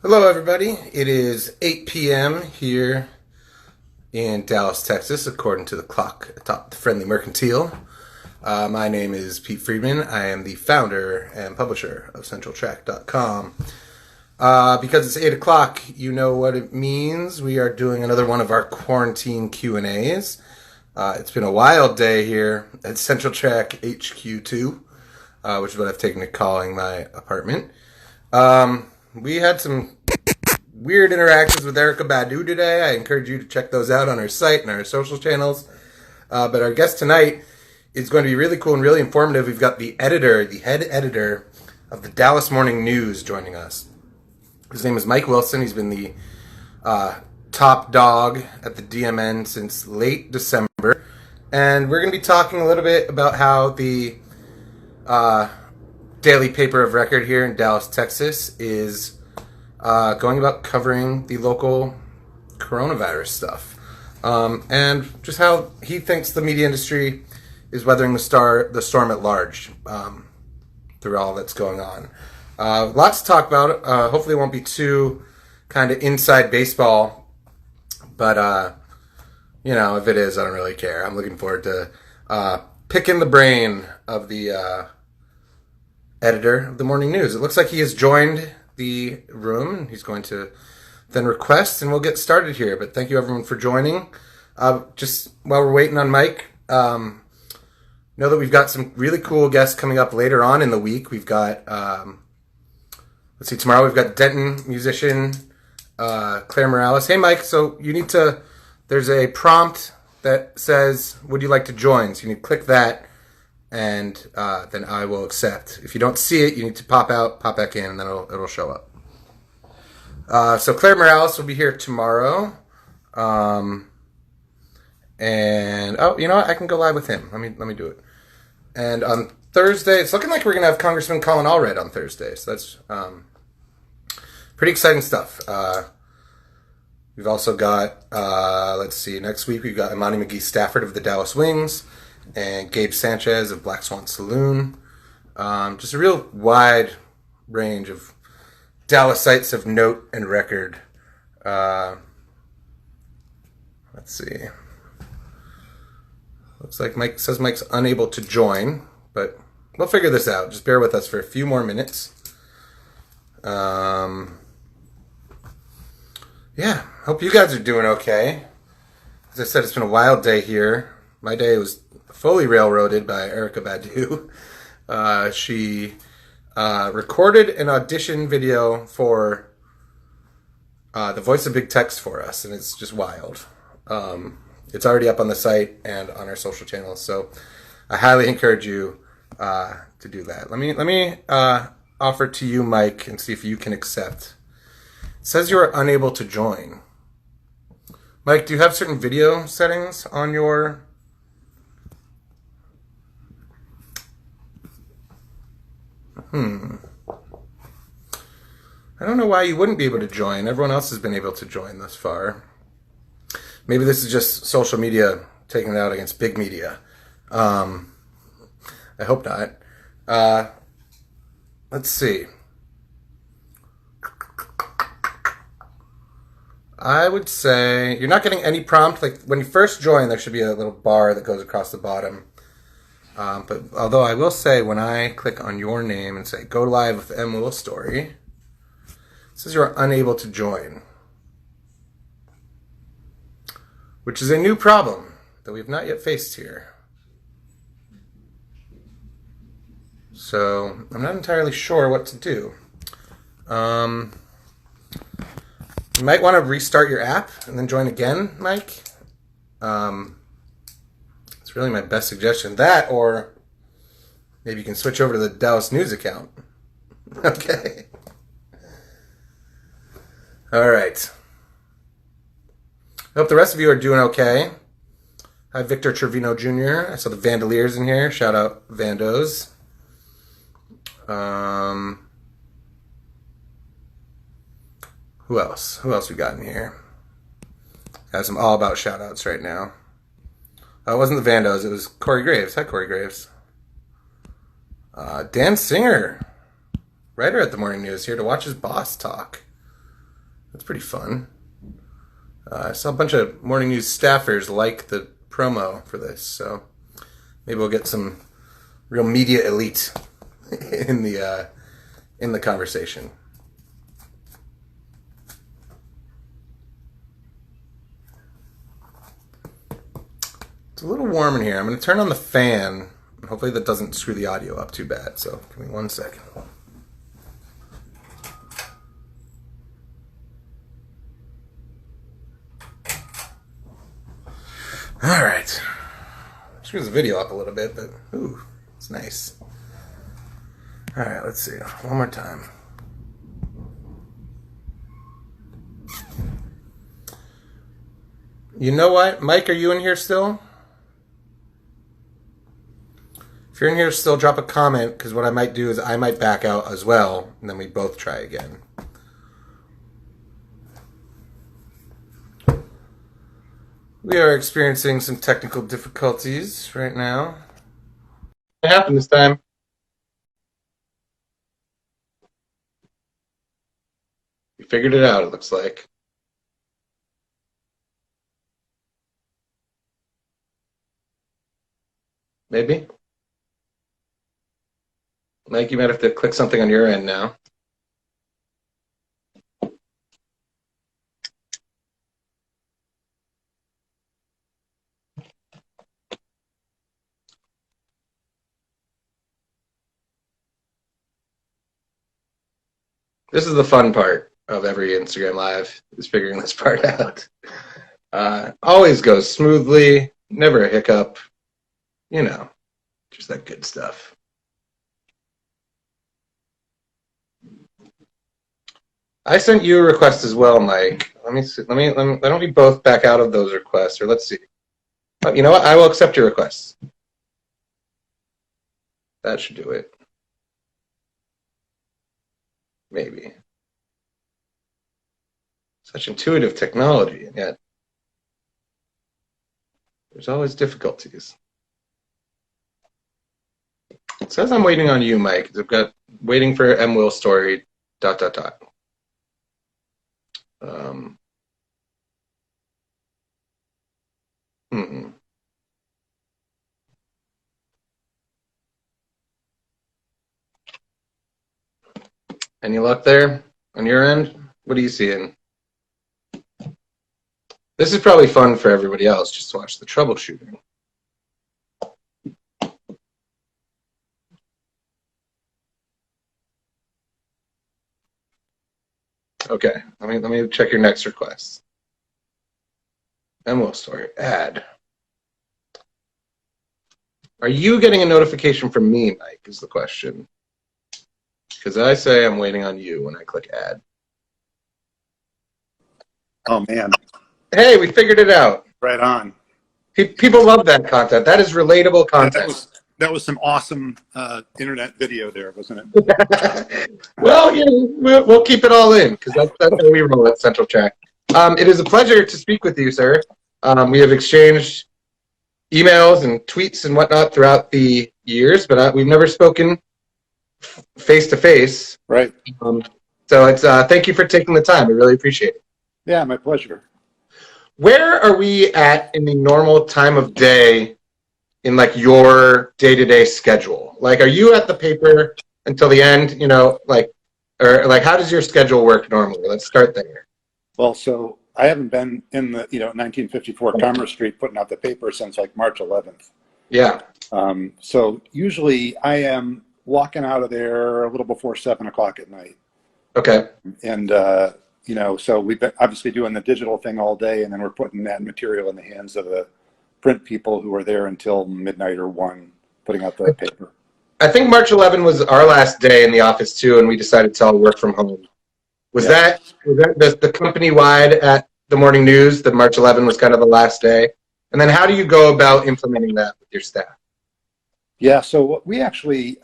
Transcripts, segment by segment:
Hello, everybody. It is 8 p.m. here in Dallas, Texas, according to the clock atop the Friendly Mercantile. My name is Pete Friedman. I am the founder and publisher of CentralTrack.com. Because it's 8 o'clock, you know what it means. We are doing another one of our quarantine Q&As. It's been a wild day here at Central Track HQ2, which is what I've taken to calling my apartment. We had some weird interactions with Erica Badu today. I encourage you to check those out on our site and our social channels. But our guest tonight is going to be really cool and really informative. We've got the head editor of the Dallas Morning News joining us. His name is Mike Wilson. He's been the top dog at the DMN since late December. And we're going to be talking a little bit about how the daily paper of record here in Dallas, Texas is going about covering the local coronavirus stuff. And just how he thinks the media industry is weathering the storm at large through all that's going on. Lots to talk about. Hopefully it won't be too kind of inside baseball. But, if it is, I don't really care. I'm looking forward to picking the brain of the editor of the Morning News. It looks like he has joined the room. He's going to then request, and we'll get started here. But thank you, everyone, for joining. Just while we're waiting on Mike, know that we've got some really cool guests coming up later on in the week. We've got, tomorrow we've got Denton musician Claire Morales. Hey, Mike, so there's a prompt that says, would you like to join? So you need to click that, and then I will accept. If you don't see it, you need to pop out, pop back in, and then it'll show up. So Claire Morales will be here tomorrow. And you know what? I can go live with him. Let me do it. And on Thursday, it's looking like we're gonna have Congressman Colin Allred on Thursday. So that's pretty exciting stuff. We've also got next week we've got Imani McGee Stafford of the Dallas Wings and Gabe Sanchez of Black Swan Saloon. Just a real wide range of Dallas sites of note and record. Let's see. Looks like Mike's unable to join, but we'll figure this out. Just bear with us for a few more minutes. Hope you guys are doing okay. As I said, it's been a wild day here. My day was fully railroaded by Erica Badu. She recorded an audition video for the Voice of Big Text for us, and it's just wild. It's already up on the site and on our social channels, so I highly encourage you to do that. Let me offer to you, Mike, and see if you can accept. It says you are unable to join. Mike, do you have certain video settings on your... I don't know why you wouldn't be able to join. Everyone else has been able to join thus far. Maybe this is just social media taking it out against big media. I hope not. Let's see. I would say you're not getting any prompt. Like when you first join, there should be a little bar that goes across the bottom. But although I will say when I click on your name and say go live with M. Will Story, it says you are unable to join. Which is a new problem that we have not yet faced here. So I'm not entirely sure what to do. You might want to restart your app and then join again, Mike. It's really my best suggestion. That, or maybe you can switch over to the Dallas News account. Okay. All right. I hope the rest of you are doing okay. Hi, Victor Trevino Jr. I saw the Vandaliers in here. Shout out Vandos. Who else? Who else we got in here? Got some all about shout outs right now. It wasn't the Vandos, it was Corey Graves. Hi, Corey Graves. Dan Singer, writer at the Morning News, here to watch his boss talk. That's pretty fun. I saw a bunch of morning news staffers like the promo for this, so maybe we'll get some real media elite in the conversation. It's a little warm in here. I'm going to turn on the fan. Hopefully that doesn't screw the audio up too bad. So give me 1 second. All right. Screws the video up a little bit, but ooh, it's nice. All right, let's see. One more time. You know what? Mike, are you in here still? If you're in here still, drop a comment, because what I might do is I might back out as well, and then we both try again. We are experiencing some technical difficulties right now. What happened this time? We figured it out, it looks like. Maybe? Mike, you might have to click something on your end now. This is the fun part of every Instagram Live, is figuring this part out. Always goes smoothly, never a hiccup. You know, just that good stuff. I sent you a request as well, Mike. Let me see. Why don't we both back out of those requests, or let's see. Oh, you know what? I will accept your requests. That should do it. Maybe. Such intuitive technology, and yet there's always difficulties. It says I'm waiting on you, Mike. I've got waiting for M. Will story, ... Any luck there on your end? What are you seeing? This is probably fun for everybody else, just to watch the troubleshooting. Okay, let me check your next request. Memo story, add. Are you getting a notification from me, Mike, is the question. Because I say I'm waiting on you when I click add. Oh, man. Hey, we figured it out. Right on. People love that content. That is relatable content. Yeah, that was some awesome internet video there, wasn't it? Well, you know, we'll keep it all in, because that's how we roll at Central Track. It is a pleasure to speak with you, sir. We have exchanged emails and tweets and whatnot throughout the years, but we've never spoken face to face. Right. So it's thank you for taking the time. I really appreciate it. Yeah, my pleasure. Where are we at in the normal time of day in like your day-to-day schedule? Like, are you at the paper until the end, you know, like, or like, how does your schedule work normally? Let's start there. Well, so I haven't been in the, 1954 Commerce Street putting out the paper since like March 11th. Yeah. So usually I am walking out of there a little before 7 o'clock at night. Okay. And, so we've been obviously doing the digital thing all day, and then we're putting that material in the hands of the print people who are there until midnight or 1, putting out the paper. I think March 11 was our last day in the office too, and we decided to all work from home. Was that the company-wide at the morning news that March 11 was kind of the last day? And then how do you go about implementing that with your staff? Yeah, so we actually,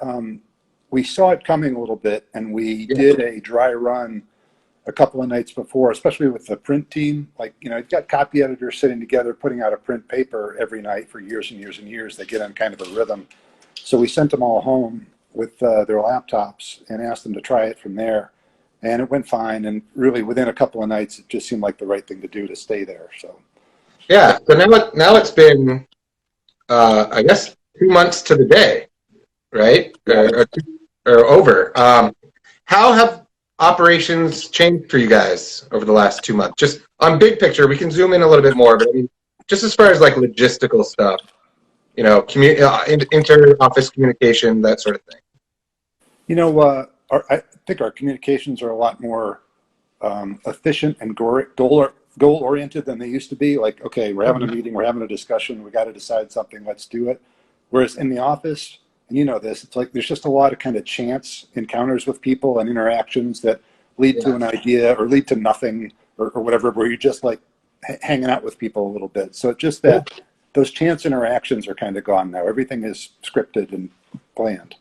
we saw it coming a little bit, and we did a dry run a couple of nights before, especially with the print team. Like, you've got copy editors sitting together, putting out a print paper every night for years and years and years. They get on kind of a rhythm. So we sent them all home with their laptops and asked them to try it from there. and it went fine. And really, within a couple of nights, it just seemed like the right thing to do to stay there. So Yeah. So now it's been I guess 2 months to the day, right? yeah, Or over. How have operations changed for you guys over the last 2 months? Just on big picture, we can zoom in a little bit more, but I mean, just as far as like logistical stuff, inter-office communication, that sort of thing. I think our communications are a lot more efficient and goal-oriented than they used to be. Like, okay, we're having a meeting, we're having a discussion, we got to decide something, let's do it. Whereas in the office, and you know this, it's like there's just a lot of kind of chance encounters with people and interactions that lead to an idea or lead to nothing or whatever, where you're just like hanging out with people a little bit. So it's just that those chance interactions are kind of gone now. Everything is scripted and planned.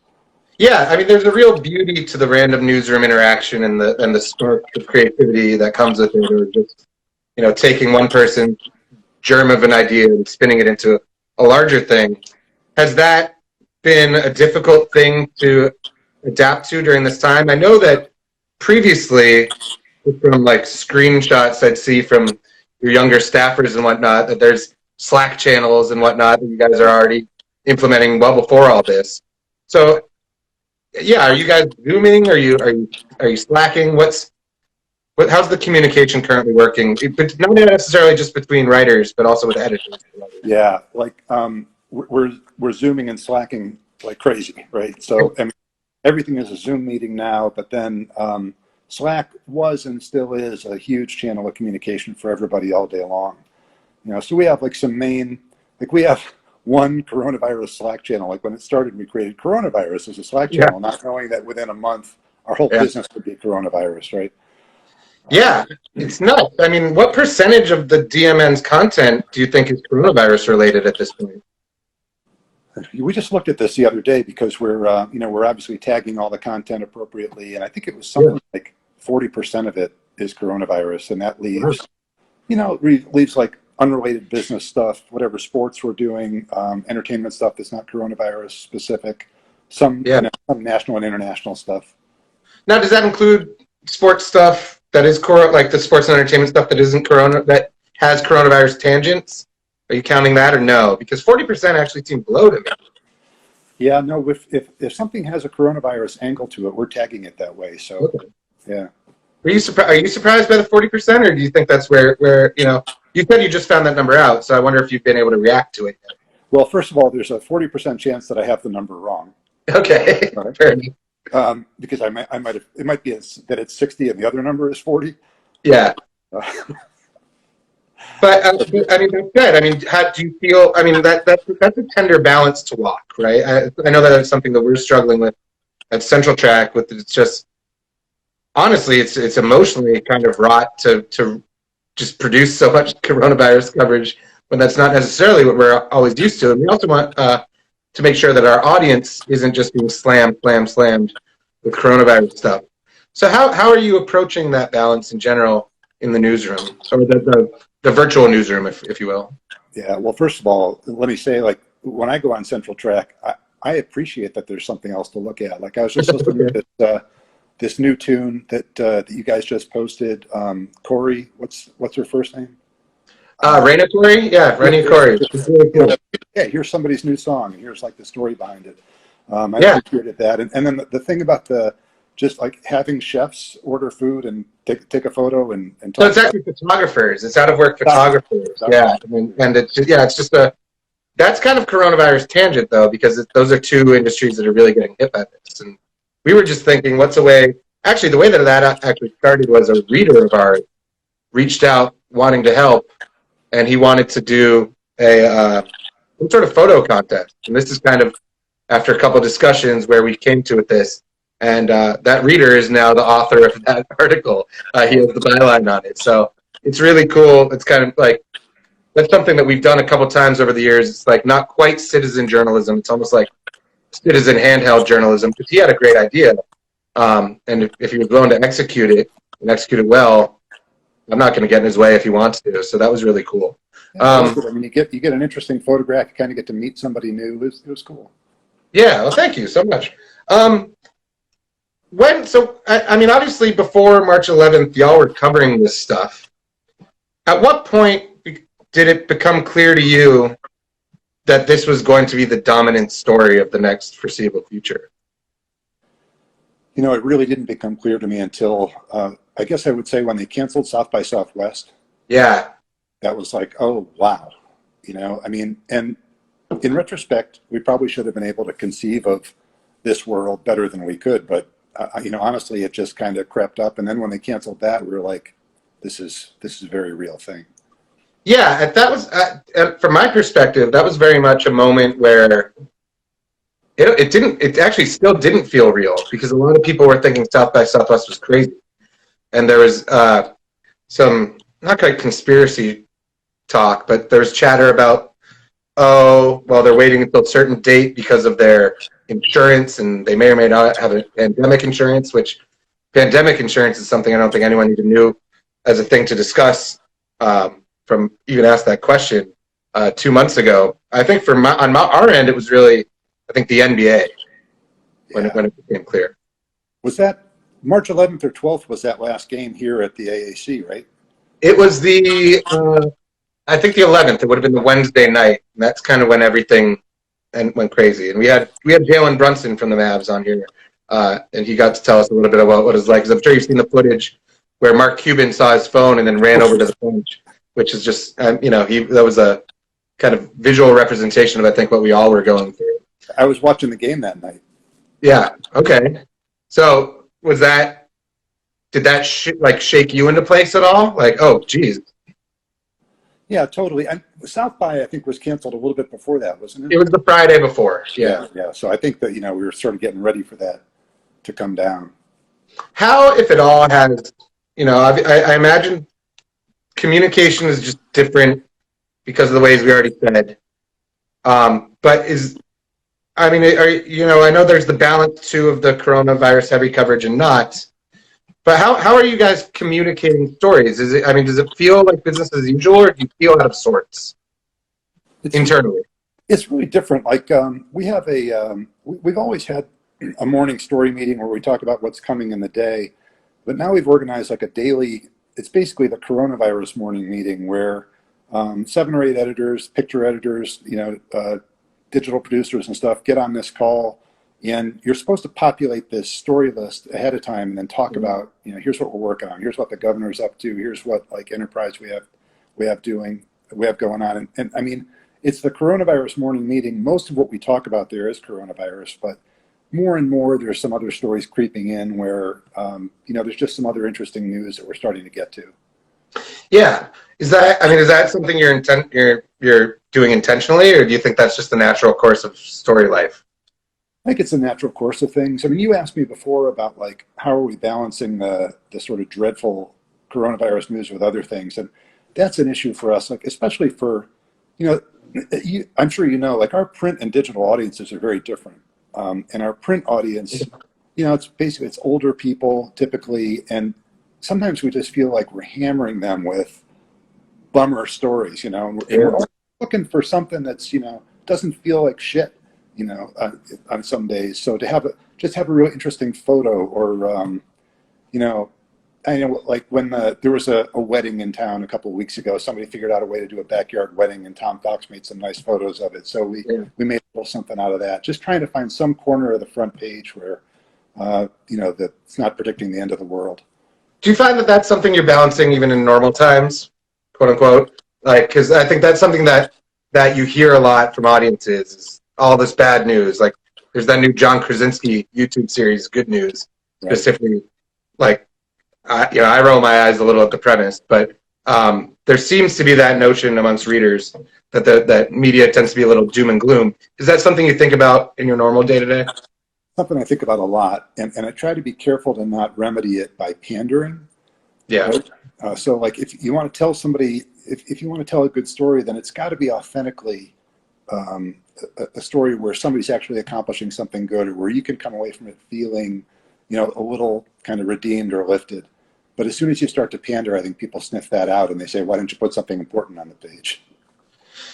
Yeah, I mean, there's a real beauty to the random newsroom interaction and the spark of creativity that comes with it, or just taking one person's germ of an idea and spinning it into a larger thing. Has that been a difficult thing to adapt to during this time? I know that previously, from like screenshots I'd see from your younger staffers and whatnot, that there's Slack channels and whatnot that you guys are already implementing well before all this. So, yeah, are you guys Zooming? Are you Slacking? How's the communication currently working? But not necessarily just between writers, but also with editors. Yeah, like we're Zooming and Slacking like crazy, right? So I mean, everything is a Zoom meeting now, but then Slack was and still is a huge channel of communication for everybody all day long. So we have like we have one coronavirus Slack channel. Like when it started, we created coronavirus as a Slack channel, not knowing that within a month our whole business would be coronavirus, right? Yeah, it's nuts. I mean, what percentage of the DMN's content do you think is coronavirus related at this point? We just looked at this the other day because we're obviously tagging all the content appropriately, and I think it was something like 40% of it is coronavirus, and that leaves, leaves like unrelated business stuff, whatever sports we're doing, entertainment stuff that's not coronavirus specific, some national and international stuff. Now, does that include sports stuff that is like the sports and entertainment stuff that isn't that has coronavirus tangents? Are you counting that or no? Because 40% actually seemed low to me. Yeah, no. If something has a coronavirus angle to it, we're tagging it that way. So, yeah. Are you surprised by the 40%, or do you think that's where you said you just found that number out? So I wonder if you've been able to react to it yet. Well, first of all, there's a 40% chance that I have the number wrong. Okay. Right. Fair enough. Because it might be that it's 60 and the other number is 40. Yeah. But I mean, that's good. I mean, how do you feel? I mean, that's a tender balance to walk, right? I know that's something that we're struggling with at Central Track. It's just honestly, it's emotionally kind of wrought to just produce so much coronavirus coverage when that's not necessarily what we're always used to. And we also want to make sure that our audience isn't just being slammed with coronavirus stuff. So how are you approaching that balance in general in the newsroom, or the virtual newsroom, if you will? Yeah, well, first of all, let me say, like, when I go on Central Track, I appreciate that there's something else to look at. Like, I was just listening to this new tune that you guys just posted. Corey, what's her first name? Raina Corey? Yeah, Raina Corey. Really cool. Yeah, here's somebody's new song, and here's like the story behind it. I appreciated that. And then the thing about just like having chefs order food and take a photo and talk. So it's actually photographers. It's out of work photographers. Yeah, and it's just that's kind of coronavirus tangent though, because those are two industries that are really getting hit by this. And we were just thinking, what's a way? Actually, the way that actually started was a reader of ours reached out wanting to help, and he wanted to do some sort of photo contest. And this is kind of after a couple of discussions where we came to with this. And that reader is now the author of that article. He has the byline on it. So it's really cool. It's kind of like, that's something that we've done a couple times over the years. It's like not quite citizen journalism. It's almost like citizen handheld journalism, because he had a great idea. And if he was willing to execute it and execute it well, I'm not going to get in his way if he wants to. So that was really cool. I mean, you get an interesting photograph. You kind of get to meet somebody new. It was cool. Yeah, well, thank you so much. I mean, obviously before March 11th, y'all were covering this stuff. At what point did it become clear to you that this was going to be the dominant story of the next foreseeable future? It really didn't become clear to me until, I guess I would say, when they canceled South by Southwest. Yeah. That was like, oh, wow. I mean, and in retrospect, we probably should have been able to conceive of this world better than we could. But, honestly, it just kind of crept up. And then when they canceled that, we were like, this is a very real thing. Yeah, that was, from my perspective, that was very much a moment where it actually still didn't feel real, because a lot of people were thinking South by Southwest was crazy. And there was some, not quite conspiracy talk, but there's chatter about, oh, well, they're waiting until a certain date because of their insurance, and they may or may not have a pandemic insurance, which pandemic insurance is something I don't think anyone even knew as a thing to discuss, from even asked that question 2 months ago. I think on our end, it was really, I think, the NBA when it became clear. Was that March 11th or 12th was that last game here at the AAC, right? It was I think the 11th. It would have been the Wednesday night. And that's kind of when everything went crazy. And we had Jalen Brunson from the Mavs on here, and he got to tell us a little bit about what it's like. Because I'm sure you've seen the footage where Mark Cuban saw his phone and then ran over to the bench, which is just, that was a kind of visual representation of, I think, what we all were going through. I was watching the game that night. Yeah. Okay. So did that shake you into place at all? Like, oh, geez. Yeah, totally. And South by, I think, was canceled a little bit before that, wasn't it? It was the Friday before. Yeah. Yeah. So I think that, we were sort of getting ready for that to come down. How, if at all, has, I imagine communication is just different because of the ways we already said. But I know there's the balance too of the coronavirus heavy coverage and not. But how are you guys communicating stories? Does it feel like business as usual, or do you feel out of sorts internally? It's really different. Like we have we've always had a morning story meeting where we talk about what's coming in the day, but now we've organized like a daily. It's basically the coronavirus morning meeting where 7 or 8 editors, picture editors, digital producers and stuff get on this call. And you're supposed to populate this story list ahead of time and then talk about, here's what we're working on. Here's what the governor's up to. Here's what enterprise we have going on. And I mean, it's the coronavirus morning meeting. Most of what we talk about there is coronavirus, but more and more there's some other stories creeping in where, there's just some other interesting news that we're starting to get to. Yeah. Is that something you're doing intentionally, or do you think that's just the natural course of story life? I think it's a natural course of things. I mean, you asked me before about how are we balancing the sort of dreadful coronavirus news with other things, and that's an issue for us. Especially for, I'm sure our print and digital audiences are very different. And our print audience, it's older people typically, and sometimes we just feel like we're hammering them with bummer stories, and we're looking for something that's doesn't feel like shit. On some days. So to just have a real interesting photo, or I know, like when there was a wedding in town a couple of weeks ago, somebody figured out a way to do a backyard wedding, and Tom Fox made some nice photos of it. So we made a little something out of that. Just trying to find some corner of the front page where that's not predicting the end of the world. Do you find that that's something you're balancing even in normal times, quote unquote? Because I think that's something that you hear a lot from audiences. Is all this bad news. Like there's that new John Krasinski YouTube series, Good News, specifically. Like, I roll my eyes a little at the premise, but there seems to be that notion amongst readers that media tends to be a little doom and gloom. Is that something you think about in your normal day to day? Something I think about a lot, and I try to be careful to not remedy it by pandering. Yeah. Right? So like if you want to tell somebody, if you want to tell a good story, then it's got to be authentically a story where somebody's actually accomplishing something good, or where you can come away from it feeling, a little kind of redeemed or lifted. But as soon as you start to pander, I think people sniff that out and they say, "Why don't you put something important on the page?"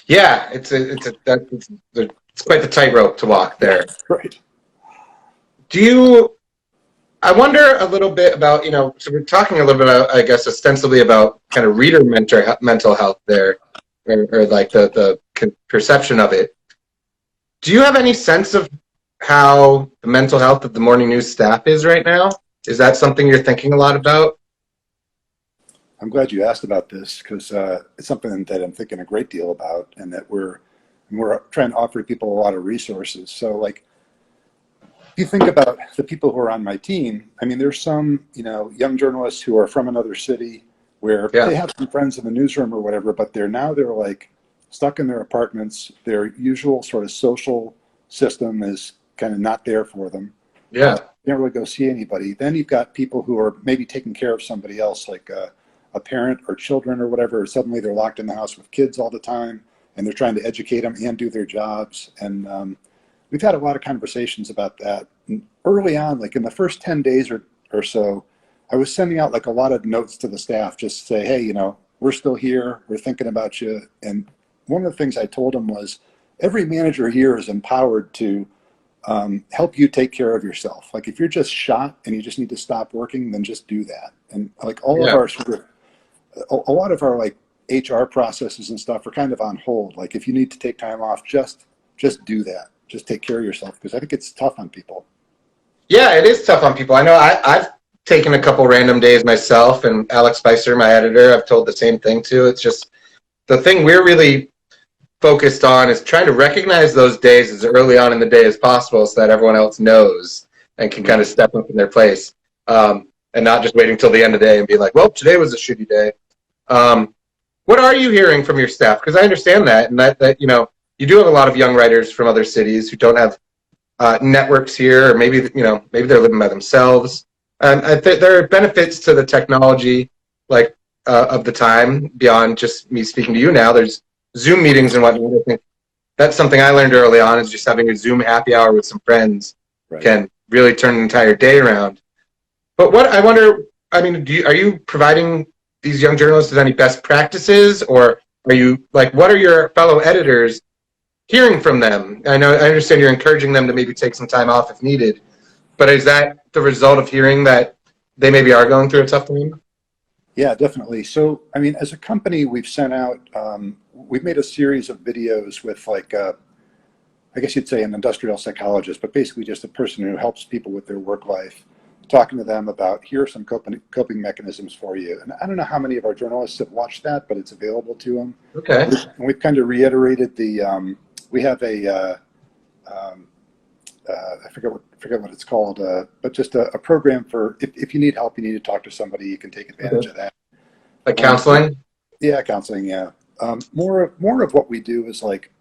Yeah, it's quite the tightrope to walk there. Right. Do you I wonder a little bit about, so we're talking a little bit about, I guess, ostensibly about kind of reader mental health there, or like the perception of it. Do you have any sense of how the mental health of the morning news staff is right now? Is that something you're thinking a lot about? I'm glad you asked about this because it's something that I'm thinking a great deal about, and that we're trying to offer people a lot of resources. So, like, if you think about the people who are on my team, I mean, there's some, young journalists who are from another city where Yeah, they have some friends in the newsroom or whatever, but they're like stuck in their apartments. Their usual sort of social system is kind of not there for them. yeah, They don't really go see anybody. Then you've got people who are maybe taking care of somebody else, like a parent or children or whatever. Suddenly they're locked in the house with kids all the time, and they're trying to educate them and do their jobs. And we've had a lot of conversations about that. And early on, like in the first 10 days or so, I was sending out like a lot of notes to the staff, just to say, hey, we're still here. We're thinking about you. And one of the things I told them was every manager here is empowered to help you take care of yourself. Like if you're just shot and you just need to stop working, then just do that. And like all of yeah. our sort of, a lot of our like HR processes and stuff are kind of on hold. Like if you need to take time off, just do that. Just take care of yourself, because I think it's tough on people. Yeah, it is tough on people. I know I've taken a couple random days myself, and Alex Spicer, my editor, I've told the same thing too. It's just the thing we're really focused on is trying to recognize those days as early on in the day as possible so that everyone else knows and can kind of step up in their place, and not just waiting till the end of the day and be like, well, today was a shitty day. What are you hearing from your staff? Because I understand that, and that you do have a lot of young writers from other cities who don't have networks here, or maybe they're living by themselves. There are benefits to the technology, like of the time beyond just me speaking to you now. There's Zoom meetings and whatnot. I think that's something I learned early on, is just having a Zoom happy hour with some friends Right. can really turn an entire day around. But what I wonder, I mean, are you providing these young journalists with any best practices, or are you like, what are your fellow editors hearing from them? I understand you're encouraging them to maybe take some time off if needed, but is that the result of hearing that they maybe are going through a tough time? Yeah, definitely. So, I mean, as a company, we've sent out, we've made a series of videos with like, I guess you'd say an industrial psychologist, but basically just a person who helps people with their work life, talking to them about here are some coping mechanisms for you. And I don't know how many of our journalists have watched that, but it's available to them. Okay. And we've kind of reiterated we have um, I forget what it's called, but just a program for if you need help, you need to talk to somebody, you can take advantage Okay. of that. Like Um, counseling? yeah, counseling. Yeah. More of what we do is like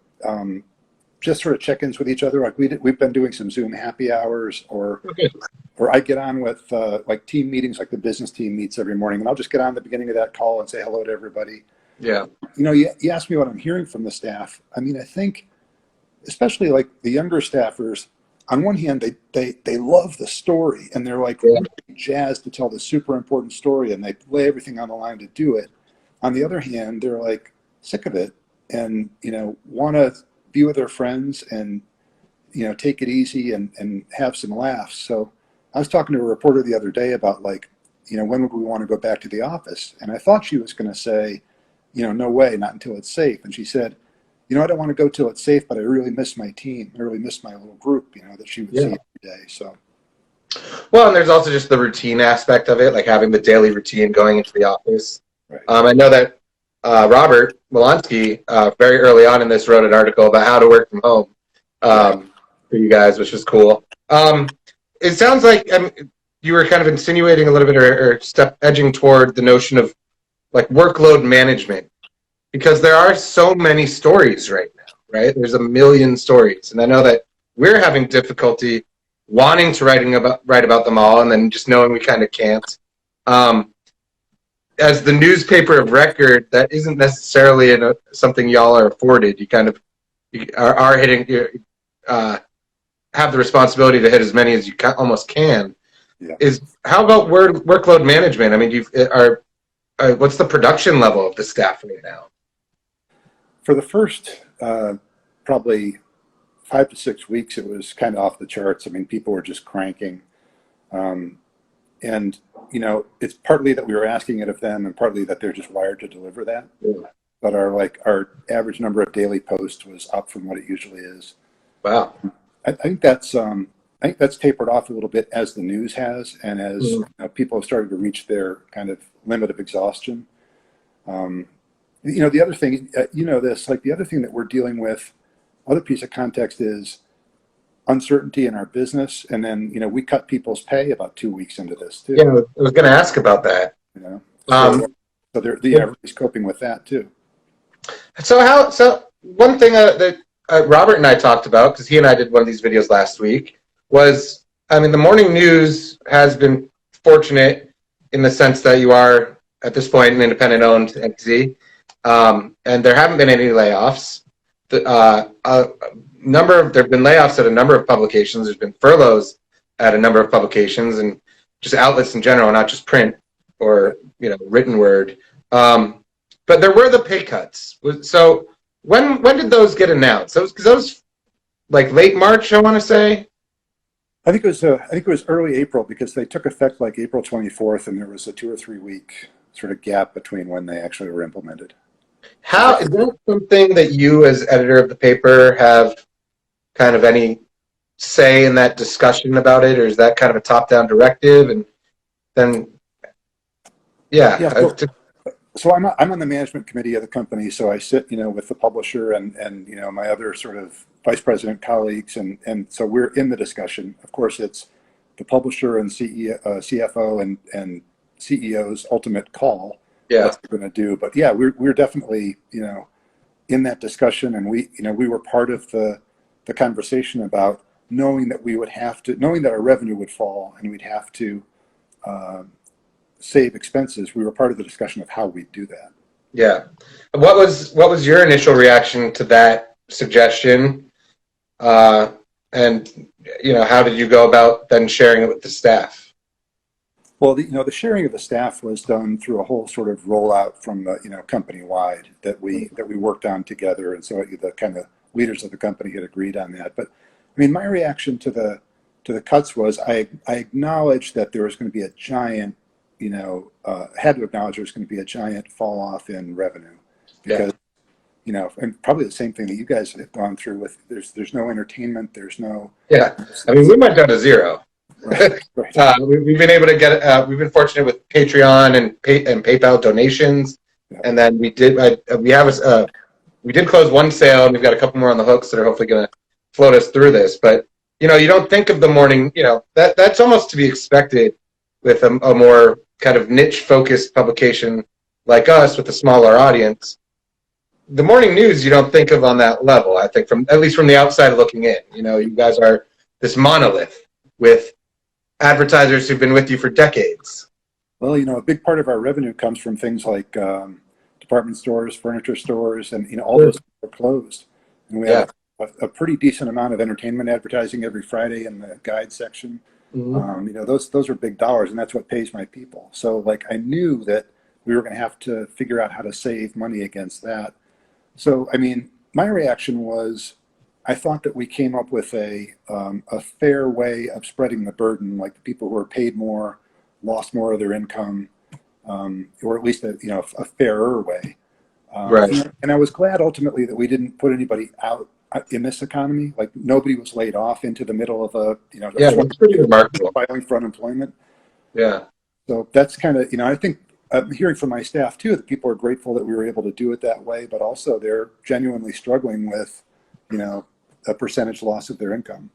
just sort of check-ins with each other. Like we've been doing some Zoom happy hours, Okay. or I get on with like team meetings, like the business team meets every morning, and I'll just get on the beginning of that call and say hello to everybody. Yeah. You asked me what I'm hearing from the staff. I mean, I think especially like the younger staffers, on one hand, they love the story and they're like Yeah. really jazzed to tell the super important story and they lay everything on the line to do it. On the other hand, they're like sick of it and want to be with their friends and take it easy and have some laughs. So I was talking to a reporter the other day about like when would we want to go back to the office, and I thought she was going to say no way, not until it's safe. And she said, I don't want to go till it's safe, but I really miss my team. I really miss my little group, that she would see Yeah. every day. So, Well, and there's also just the routine aspect of it, like having the daily routine going into the office. right. I know that Robert Molansky, very early on in this, wrote an article about how to work from home, Yeah. for you guys, which was cool. It sounds like you were kind of insinuating a little bit, or step edging toward the notion of like workload management, because there are so many stories right now, right? There's a million stories, and I know that we're having difficulty wanting to write about them all, and then just knowing we kind of can't. Um, as the newspaper of record, that isn't necessarily something y'all are afforded. You kind of are hitting, uh, have the responsibility to hit as many as you almost can. Yeah. How about workload management? I mean, what's the production level of the staff right now? For the first probably 5 to 6 weeks, it was kind of off the charts. I mean, people were just cranking. and it's partly that we were asking it of them, and partly that they're just wired to deliver that. Yeah. But our average number of daily posts was up from what it usually is. Wow. I think that's tapered off a little bit as the news has, and as Mhm. people have started to reach their kind of limit of exhaustion. Um, the other thing, this, like the other thing that we're dealing with, other piece of context is uncertainty in our business, and then we cut people's pay about 2 weeks into this Yeah, too. I was going to ask about that. You know, so Um, so everybody's coping with that too. so one thing that Robert and I talked about, because he and I did one of these videos last week, was, I mean, the morning news has been fortunate in the sense that you are, at this point, an independent-owned entity, and there haven't been any layoffs. There have been layoffs at a number of publications. There's been furloughs at a number of publications, and just outlets in general, not just print or written word. But there were the pay cuts. So when did those get announced? Those like late March, I want to say. I think it was early April because they took effect like April 24th, and there was a 2 or 3 week sort of gap between when they actually were implemented. How is that something that you, as editor of the paper, have kind of any say in that discussion about it, or is that kind of a top-down directive? And then, Yeah. yeah, So I'm on the management committee of the company. So I sit, with the publisher and my other sort of vice president colleagues, and so we're in the discussion. Of course, it's the publisher and CFO and CEO's ultimate call. yeah, What they're going to do. But yeah, we're definitely in that discussion, and we were part of the conversation about knowing that our revenue would fall and we'd have to uh, save expenses. We were part of the discussion of how we'd do that. yeah. What was your initial reaction to that suggestion? And how did you go about then sharing it with the staff? Well, the sharing of the staff was done through a whole sort of rollout from the company wide that we worked on together, and so the kind of leaders of the company had agreed on that. But I mean, my reaction to the cuts was I acknowledged that there was going to be a giant, had to acknowledge there was going to be a giant fall off in revenue because and probably the same thing that you guys have gone through with there's no entertainment, there's no Yeah, I mean, we went down to zero. right, right. We've been able to get. We've been fortunate with Patreon and PayPal donations, Yeah. and then we did. We did close one sale, and we've got a couple more on the hooks that are hopefully going to float us through this. But you don't think of the morning. That's almost to be expected with a more kind of niche focused publication like us with a smaller audience. The morning news you don't think of on that level. I think at least from the outside looking in. You guys are this monolith with advertisers who've been with you for decades. Well, a big part of our revenue comes from things like department stores, furniture stores, and all those are closed. And we Yeah. have a pretty decent amount of entertainment advertising every Friday in the guide section. Mm-hmm. Those are big dollars, and that's what pays my people. So, like, I knew that we were going to have to figure out how to save money against that. So, I mean, my reaction was, I thought that we came up with a fair way of spreading the burden. Like the people who are paid more, lost more of their income, or at least a fairer way. Right. And I was glad ultimately that we didn't put anybody out in this economy. Like nobody was laid off into the middle of Yeah, that's pretty remarkable. filing for unemployment. Yeah. So that's kind of, I think I'm hearing from my staff too that people are grateful that we were able to do it that way, but also they're genuinely struggling with, a percentage loss of their income.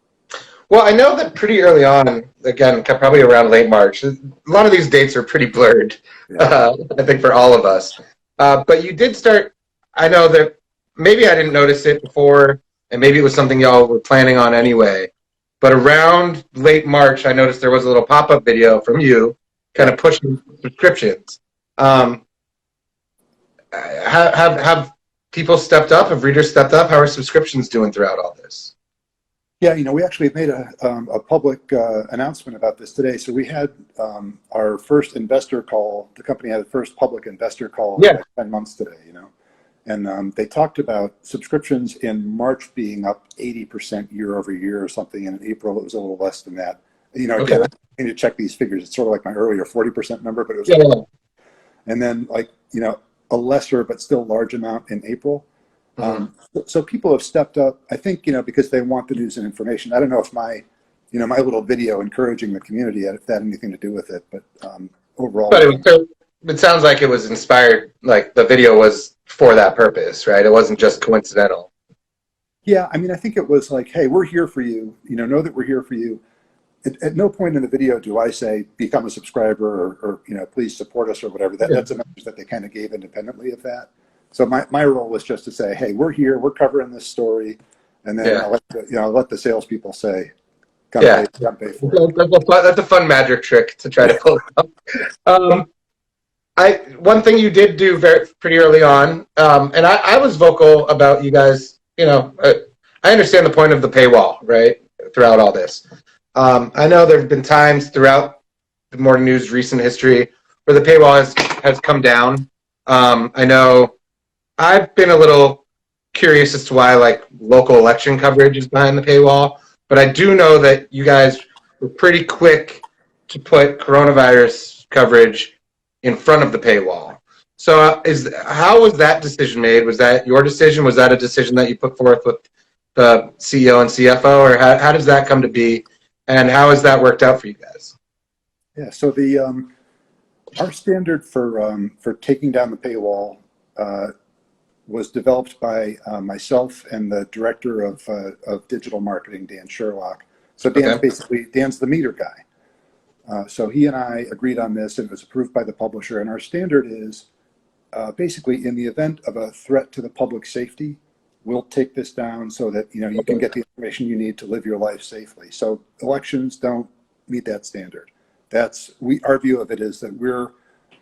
Well, I know that pretty early on, again, probably around late March, a lot of these dates are pretty blurred, Yeah. I think, for all of us. But you did start, I know that maybe I didn't notice it before, and maybe it was something y'all were planning on anyway. But around late March, I noticed there was a little pop-up video from you kind of pushing subscriptions. Have people stepped up? Have readers stepped up? How are subscriptions doing throughout all this? Yeah, we actually made a public announcement about this today. So we had our first investor call. The company had the first public investor call in like 10 months today, And they talked about subscriptions in March being up 80% year over year or something. And in April, it was a little less than that. Again, I need to check these figures. It's sort of like my earlier 40% number, but it was, and then a lesser but still large amount in April. So people have stepped up, I think, because they want the news and information. I don't know if my little video encouraging the community, if that had anything to do with it, but overall. But it sounds like it was inspired, like the video was for that purpose, right? It wasn't just coincidental. Yeah, I mean, I think it was like, hey, we're here for you. Know that we're here for you. At no point in the video do I say become a subscriber or please support us or whatever. That's a message that they kind of gave independently of that. So my role was just to say, hey, we're here, we're covering this story, and then I'll let the salespeople say, come pay for it. That's a fun magic trick to try to pull up. One thing you did do pretty early on, and I was vocal about you guys. I understand the point of the paywall, right? Throughout all this. I know there have been times throughout the morning news recent history where the paywall has come down. I know I've been a little curious as to why local election coverage is behind the paywall, but I do know that you guys were pretty quick to put coronavirus coverage in front of the paywall. So how was that decision made? Was that your decision? Was that a decision that you put forth with the CEO and CFO, or how does that come to be? And how has that worked out for you guys? Yeah, so our standard for taking down the paywall was developed by myself and the director of digital marketing, Dan Sherlock. So Dan's the meter guy. So he and I agreed on this, and it was approved by the publisher. And our standard is basically, in the event of a threat to the public safety, we'll take this down so that you can get the information you need to live your life safely. So elections don't meet that standard. Our view of it is that we're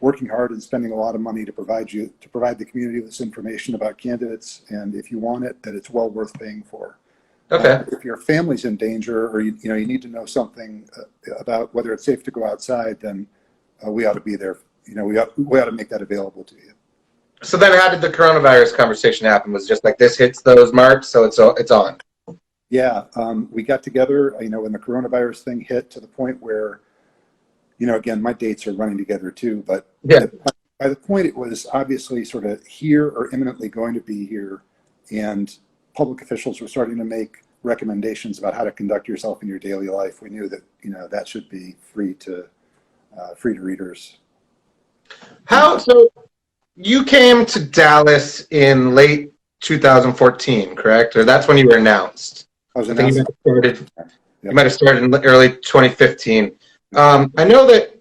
working hard and spending a lot of money to provide the community with this information about candidates, and if you want it, that it's well worth paying for. Okay. If your family's in danger, or you need to know something about whether it's safe to go outside, then we ought to be there. We ought to make that available to you. So then, how did the coronavirus conversation happen? Was it just like this hits those marks, so it's on? Yeah, we got together. When the coronavirus thing hit, to the point where, again, my dates are running together too. But by the point it was obviously sort of here or imminently going to be here, and public officials were starting to make recommendations about how to conduct yourself in your daily life, we knew that that should be free to readers. So you came to Dallas in late 2014, correct? Or that's when you were announced? I was announced. You might have started in early 2015. I know that.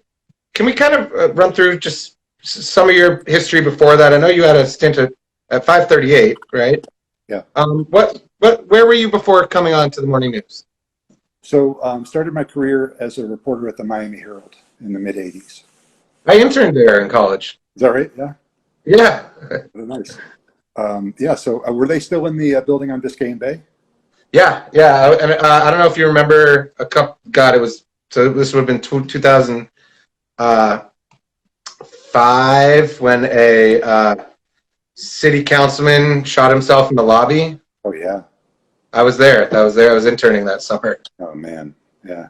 Can we kind of run through just some of your history before that? I know you had a stint at 538, right? Yeah. Where were you before coming on to the morning news? So started my career as a reporter at the Miami Herald in the mid '80s. I interned there in college. Is that right? Yeah. Yeah. Nice. So were they still in the building on Biscayne Bay? Yeah. And I don't know if you remember it was, so this would have been 2005 when a city councilman shot himself in the lobby. Oh, yeah. I was there. I was interning that summer. Oh, man. Yeah.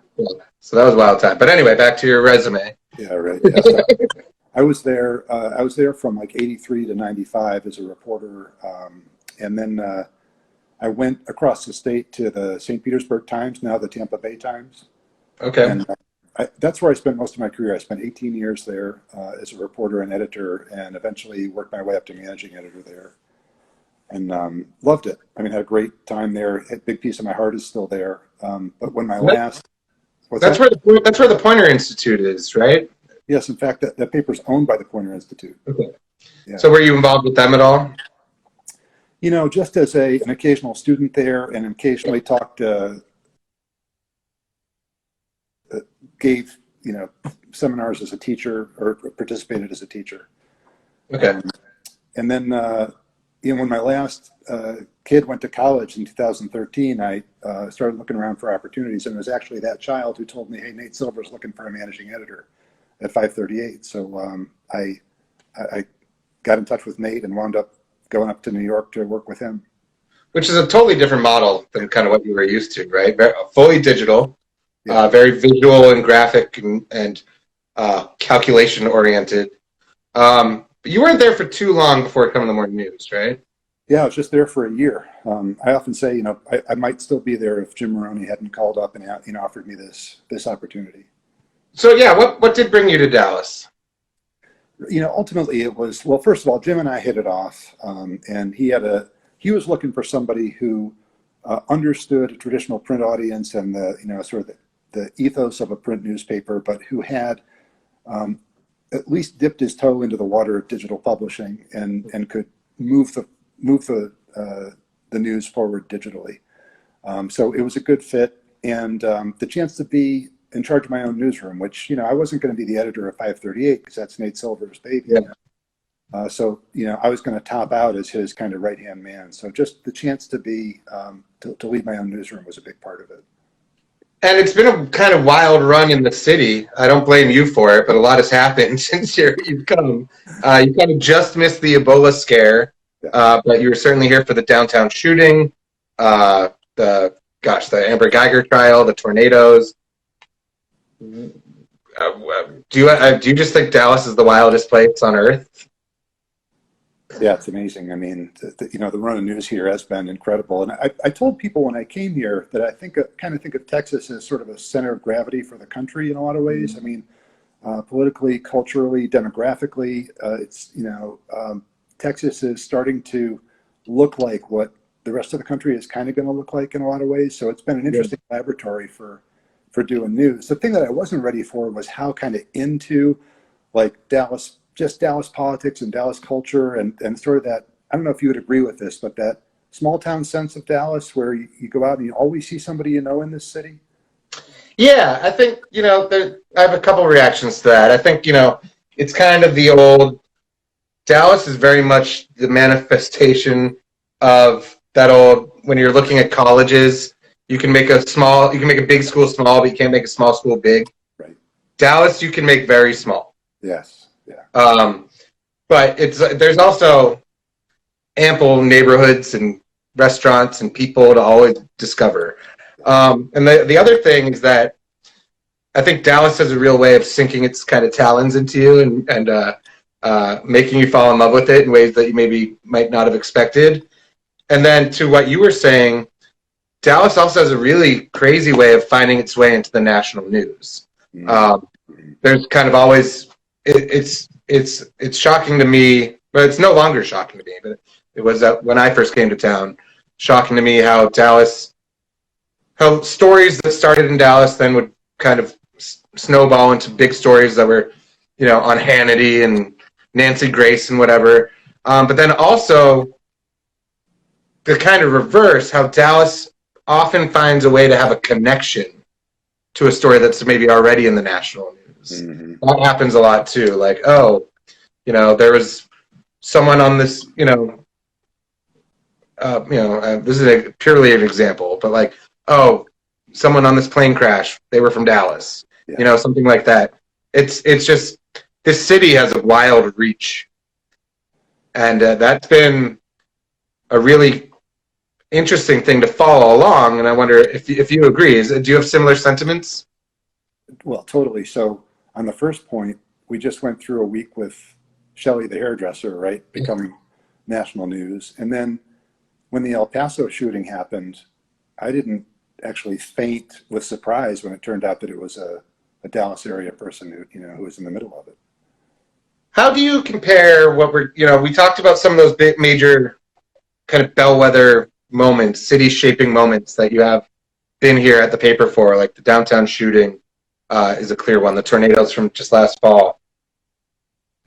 So that was a wild time. But anyway, back to your resume. Yeah, right. Yeah, so I was there from like 83 to 95 as a reporter. And then I went across the state to the St. Petersburg Times, now the Tampa Bay Times. Okay. And that's where I spent most of my career. I spent 18 years there as a reporter and editor, and eventually worked my way up to managing editor there. And loved it. I mean, had a great time there. A big piece of my heart is still there. But when my last... That's where the Poynter Institute is, right? Yes, in fact, that paper's owned by the Poynter Institute. Okay. Yeah. So were you involved with them at all? Just as an occasional student there, and occasionally gave seminars as a teacher, or participated as a teacher. Okay. And then when my last kid went to college in 2013, I started looking around for opportunities, and it was actually that child who told me, "Hey, Nate Silver's looking for a managing editor at 538." So I got in touch with Nate and wound up going up to New York to work with him. Which is a totally different model than kind of what you were used to, right? Fully digital. Yeah. very visual and graphic and calculation oriented. But you weren't there for too long before coming to the morning news, right? Yeah, I was just there for a year. I often say, I might still be there if Jim Maroney hadn't called up and offered me this opportunity. So yeah, what did bring you to Dallas? Ultimately it was, well, first of all, Jim and I hit it off, and he was looking for somebody who understood a traditional print audience and sort of the ethos of a print newspaper, but who had at least dipped his toe into the water of digital publishing and could move the news forward digitally. So it was a good fit, and the chance to be in charge of my own newsroom, which I wasn't going to be the editor of 538 because that's Nate Silver's baby. Yeah. So I was going to top out as his kind of right hand man. So just the chance to be to lead my own newsroom was a big part of it. And it's been a kind of wild run in the city. I don't blame you for it, but a lot has happened since you've come. You kind of just missed the Ebola scare, but you were certainly here for the downtown shooting, the Amber Geiger trial, the tornadoes. Do you just think Dallas is the wildest place on earth? Yeah, it's amazing. I mean, the run of news here has been incredible. And I told people when I came here that I kind of think of Texas as sort of a center of gravity for the country in a lot of ways. I mean, politically, culturally, demographically, Texas is starting to look like what the rest of the country is kind of going to look like in a lot of ways. So it's been an interesting laboratory for doing news. The thing that I wasn't ready for was how kind of into like Dallas politics and Dallas culture and sort of that, I don't know if you would agree with this, but that small town sense of Dallas where you go out and you always see somebody in this city. Yeah, I think, I have a couple reactions to that. I think, it's kind of the old, Dallas is very much the manifestation of that old, when you're looking at colleges, you can make a big school small, but you can't make a small school big. Right. Dallas, you can make very small. Yes. Yeah. But there's also ample neighborhoods and restaurants and people to always discover. And the other thing is that I think Dallas has a real way of sinking its kind of talons into you and making you fall in love with it in ways that you maybe might not have expected. And then to what you were saying, Dallas also has a really crazy way of finding its way into the national news. There's kind of always it's shocking to me, but it's no longer shocking to me. But it was when I first came to town, shocking to me how stories that started in Dallas then would kind of snowball into big stories that were, on Hannity and Nancy Grace and whatever. But then also the kind of reverse, how Dallas often finds a way to have a connection to a story that's maybe already in the national news. Mm-hmm. That happens a lot too. Like, there was someone on this, this is purely an example, but like, someone on this plane crash, they were from Dallas, something like that. It's just, this city has a wild reach. And that's been a really interesting thing to follow along. And I wonder if you agree, do you have similar sentiments? Well, totally. So on the first point, we just went through a week with Shelley the hairdresser, right, becoming national news. And then when the El Paso shooting happened, I didn't actually faint with surprise when it turned out that it was a Dallas area person who was in the middle of it. How do you compare what we talked about some of those big major kind of bellwether moments, city shaping moments that you have been here at the paper for, like the downtown shooting is a clear one, the tornadoes from just last fall.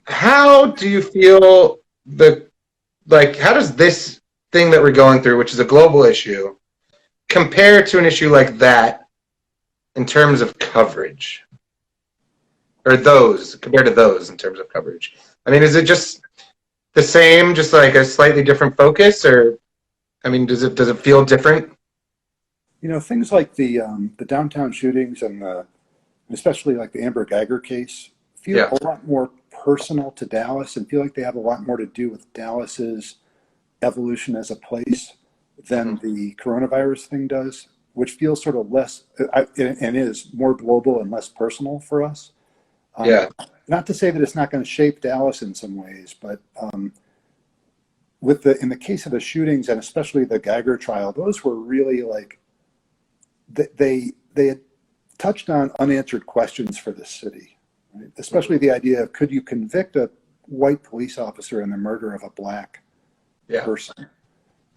How do you feel how does this thing that we're going through, which is a global issue, compare to an issue like that in terms of coverage? Or compared to those in terms of coverage? I mean, is it just the same, just like a slightly different focus, or I mean, does it feel different? Things like the downtown shootings and especially like the Amber Geiger case feel a lot more personal to Dallas and feel like they have a lot more to do with Dallas's evolution as a place than the coronavirus thing does. which feels sort of less and is more global and less personal for us. Yeah. Not to say that it's not going to shape Dallas in some ways, but in the case of the shootings and especially the Geiger trial, those were really like they had touched on unanswered questions for the city, right? Especially the idea of, could you convict a white police officer in the murder of a black person?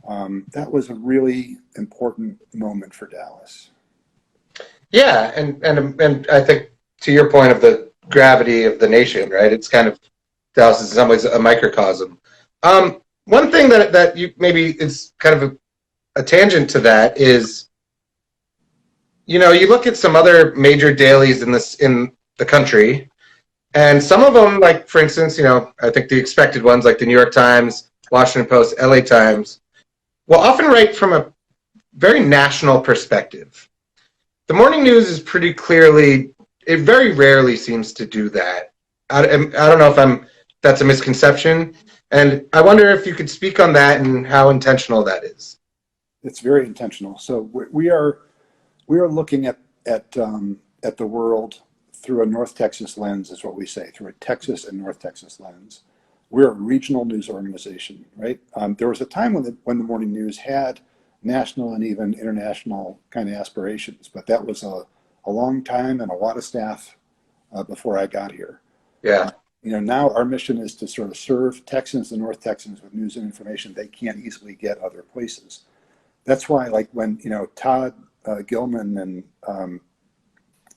That was a really important moment for Dallas. Yeah, and I think to your point of the gravity of the nation, right? It's kind of, Dallas is in some ways a microcosm. One thing that you maybe is kind of a tangent to that is, you look at some other major dailies in the country, and some of them, like for instance, I think the expected ones like the New York Times, Washington Post, LA Times, will often write from a very national perspective. The morning news is pretty clearly, it very rarely seems to do that. I don't know if that's a misconception, and I wonder if you could speak on that and how intentional that is. It's very intentional. So we are looking at the world through a North Texas lens, is what we say, through a Texas and North Texas lens. We're a regional news organization, right? There was a time when the morning news had national and even international kind of aspirations, but that was a long time and a lot of staff before I got here. Yeah. Now our mission is to sort of serve Texans and North Texans with news and information they can't easily get other places. That's why, like when Todd Gilman and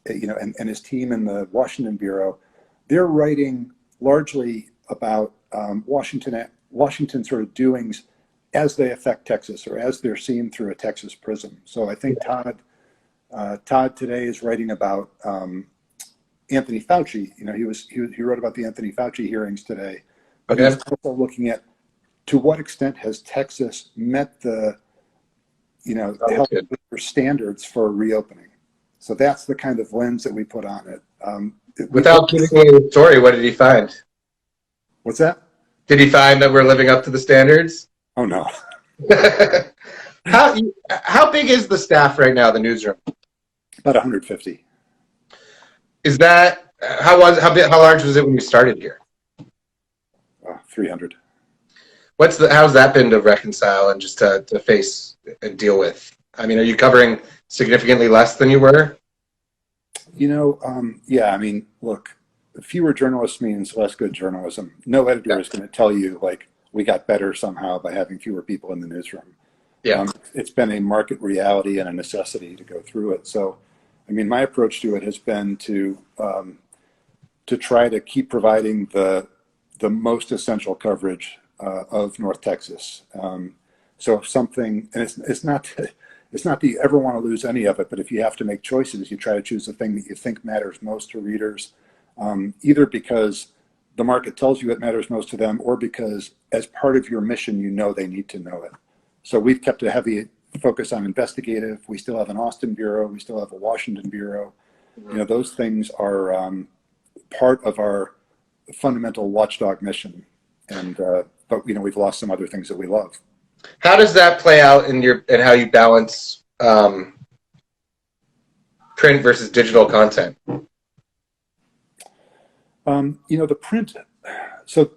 and his team in the Washington bureau, they're writing largely about Washington sort of doings as they affect Texas, or as they're seen through a Texas prism. So I think Todd today is writing about Anthony Fauci. He wrote about the Anthony Fauci hearings today, but he's also looking at, to what extent has Texas met the health standards for reopening. So that's the kind of lens that we put on it. Without giving away the story, what did he find? What's that? Did he find that we're living up to the standards? Oh no. How big is the staff right now, the newsroom? About 150. Is that how large was it when you started here? 300. How's that been to reconcile and just to face and deal with? I mean, are you covering significantly less than you were? Yeah. I mean, look, fewer journalists means less good journalism. No editor is going to tell you like we got better somehow by having fewer people in the newsroom. Yeah. It's been a market reality and a necessity to go through it. So, I mean, my approach to it has been to try to keep providing the most essential coverage of North Texas. So if something, and it's not that you ever want to lose any of it, but if you have to make choices, you try to choose the thing that you think matters most to readers, either because the market tells you it matters most to them, or because as part of your mission, they need to know it. So we've kept a heavy focus on investigative. We still have an Austin bureau. We still have a Washington bureau. Mm-hmm. Those things are part of our fundamental watchdog mission. And but we've lost some other things that we love. How does that play out in how you balance print versus digital content? The print. So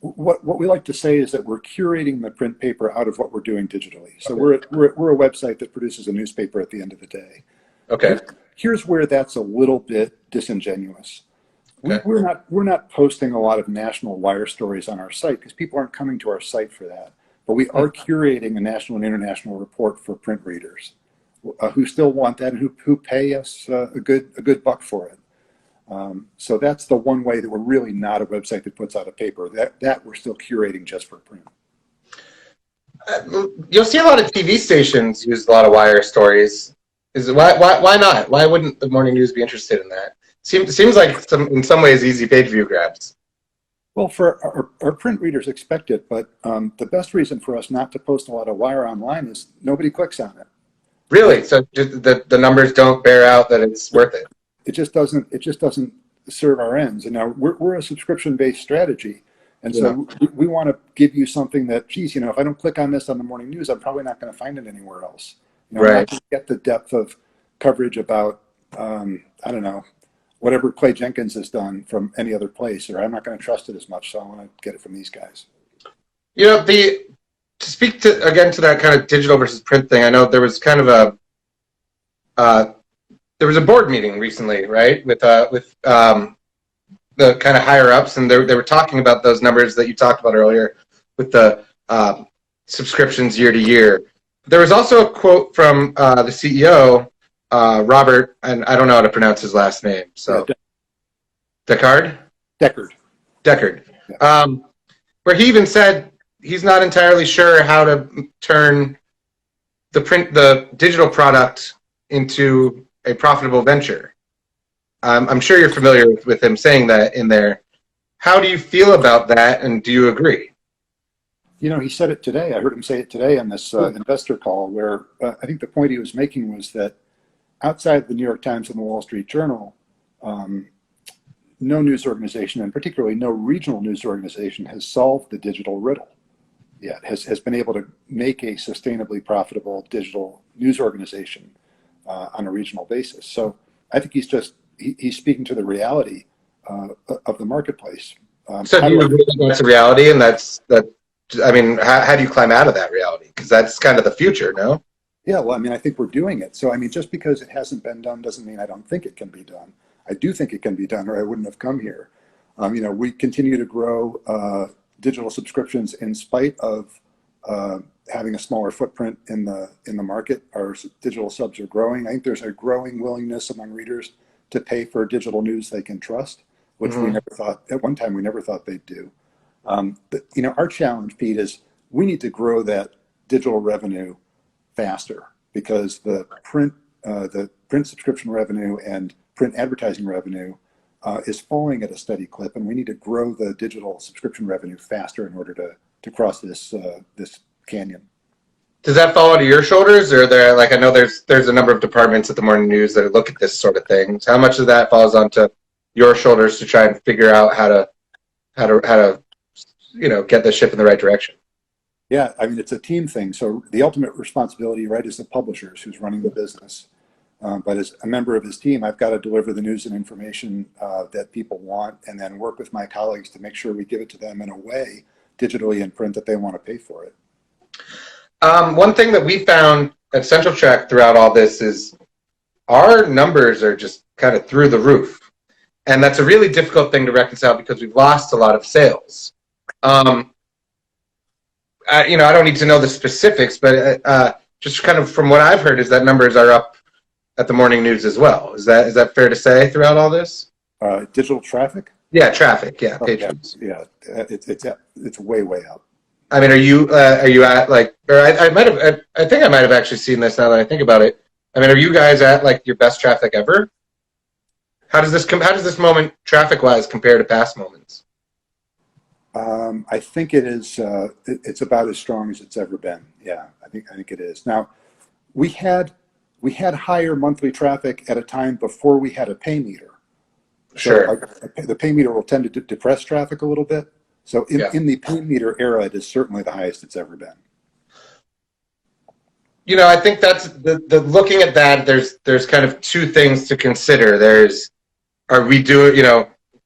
what we like to say is that we're curating the print paper out of what we're doing digitally. So we're a website that produces a newspaper at the end of the day. Okay. Here's where that's a little bit disingenuous. Okay. We're not posting a lot of national wire stories on our site because people aren't coming to our site for that. But we are curating a national and international report for print readers who still want that and who pay us a good buck for it. So that's the one way that we're really not a website that puts out a paper. That we're still curating just for print. You'll see a lot of TV stations use a lot of wire stories. Why not? Why wouldn't the morning news be interested in that? Seems like in some ways easy page view grabs. Well, for our print readers expect it, but the best reason for us not to post a lot of wire online is nobody clicks on it. Really? So the numbers don't bear out that it's worth it. It just doesn't serve our ends. And now we're a subscription-based strategy, and so we want to give you something that, if I don't click on this on the morning news, I'm probably not going to find it anywhere else. I'm not Right. going to get the depth of coverage about, I don't know, whatever Clay Jenkins has done from any other place, or I'm not going to trust it as much. So I want to get it from these guys. The to speak to again to that kind of digital versus print thing. I know there was kind of a uh, there was a board meeting recently, right, with the kind of higher ups, and they were talking about those numbers that you talked about earlier with the subscriptions year to year. There was also a quote from the CEO, Robert, and I don't know how to pronounce his last name, Yeah, so Deckard, Deckard. Deckard, Yeah. where he even said he's not entirely sure how to turn the digital product into a profitable venture. I'm sure you're familiar with him saying that in there. How do you feel about that, and do you agree? He said it today. I heard him say it today on this investor call, where I think the point he was making was that outside the New York Times and the Wall Street Journal, um, no news organization, and particularly no regional news organization, has solved the digital riddle yet, has been able to make a sustainably profitable digital news organization on a regional basis. So I think he's speaking to the reality of the marketplace. So, How do do you I? agree that that's a reality, and that's that? I mean, how do you climb out of that reality? Because that's kind of the future, no? Yeah, well, I mean, I think we're doing it. So, I mean, just because it hasn't been done doesn't mean I don't think it can be done. I do think it can be done, or I wouldn't have come here. We continue to grow digital subscriptions in spite of having a smaller footprint in the market. Our digital subs are growing. I think there's a growing willingness among readers to pay for digital news they can trust, which we Mm-hmm. never thought at one time we never thought they'd do. Our challenge, Pete, is we need to grow that digital revenue faster because the print subscription revenue and print advertising revenue is falling at a steady clip, and we need to grow the digital subscription revenue faster in order to cross this canyon. Does that fall onto your shoulders, or there? Like, I know there's a number of departments at the morning news that look at this sort of thing. How much of that falls onto your shoulders to try and figure out how to get the ship in the right direction? Yeah, I mean, it's a team thing. So the ultimate responsibility, right, is the publishers who's running the business. But as a member of his team, I've got to deliver the news and information that people want, and then work with my colleagues to make sure we give it to them in a way, digitally and print, that they want to pay for it. One thing that we found at Central Track throughout all this is our numbers are just kind of through the roof. And that's a really difficult thing to reconcile because we've lost a lot of sales. I don't need to know the specifics, but just kind of from what I've heard is that numbers are up at the morning news as well. Is that fair to say throughout all this? Digital traffic? Yeah, traffic. Yeah, Oh, page yeah, views. yeah. It's way up. I mean, are you at like? Or I might have. I think I might have actually seen this now that I think about it. I mean, are you guys at like your best traffic ever? How does this moment traffic wise compare to past moments? I think it is. It's about as strong as it's ever been. Yeah, I think it is. Now, we had higher monthly traffic at a time before we had a pay meter. So Sure. the pay meter will tend to depress traffic a little bit. So Yeah. in the pay meter era, it is certainly the highest it's ever been. I think that's the looking at that. There's kind of two things to consider. Are we doing?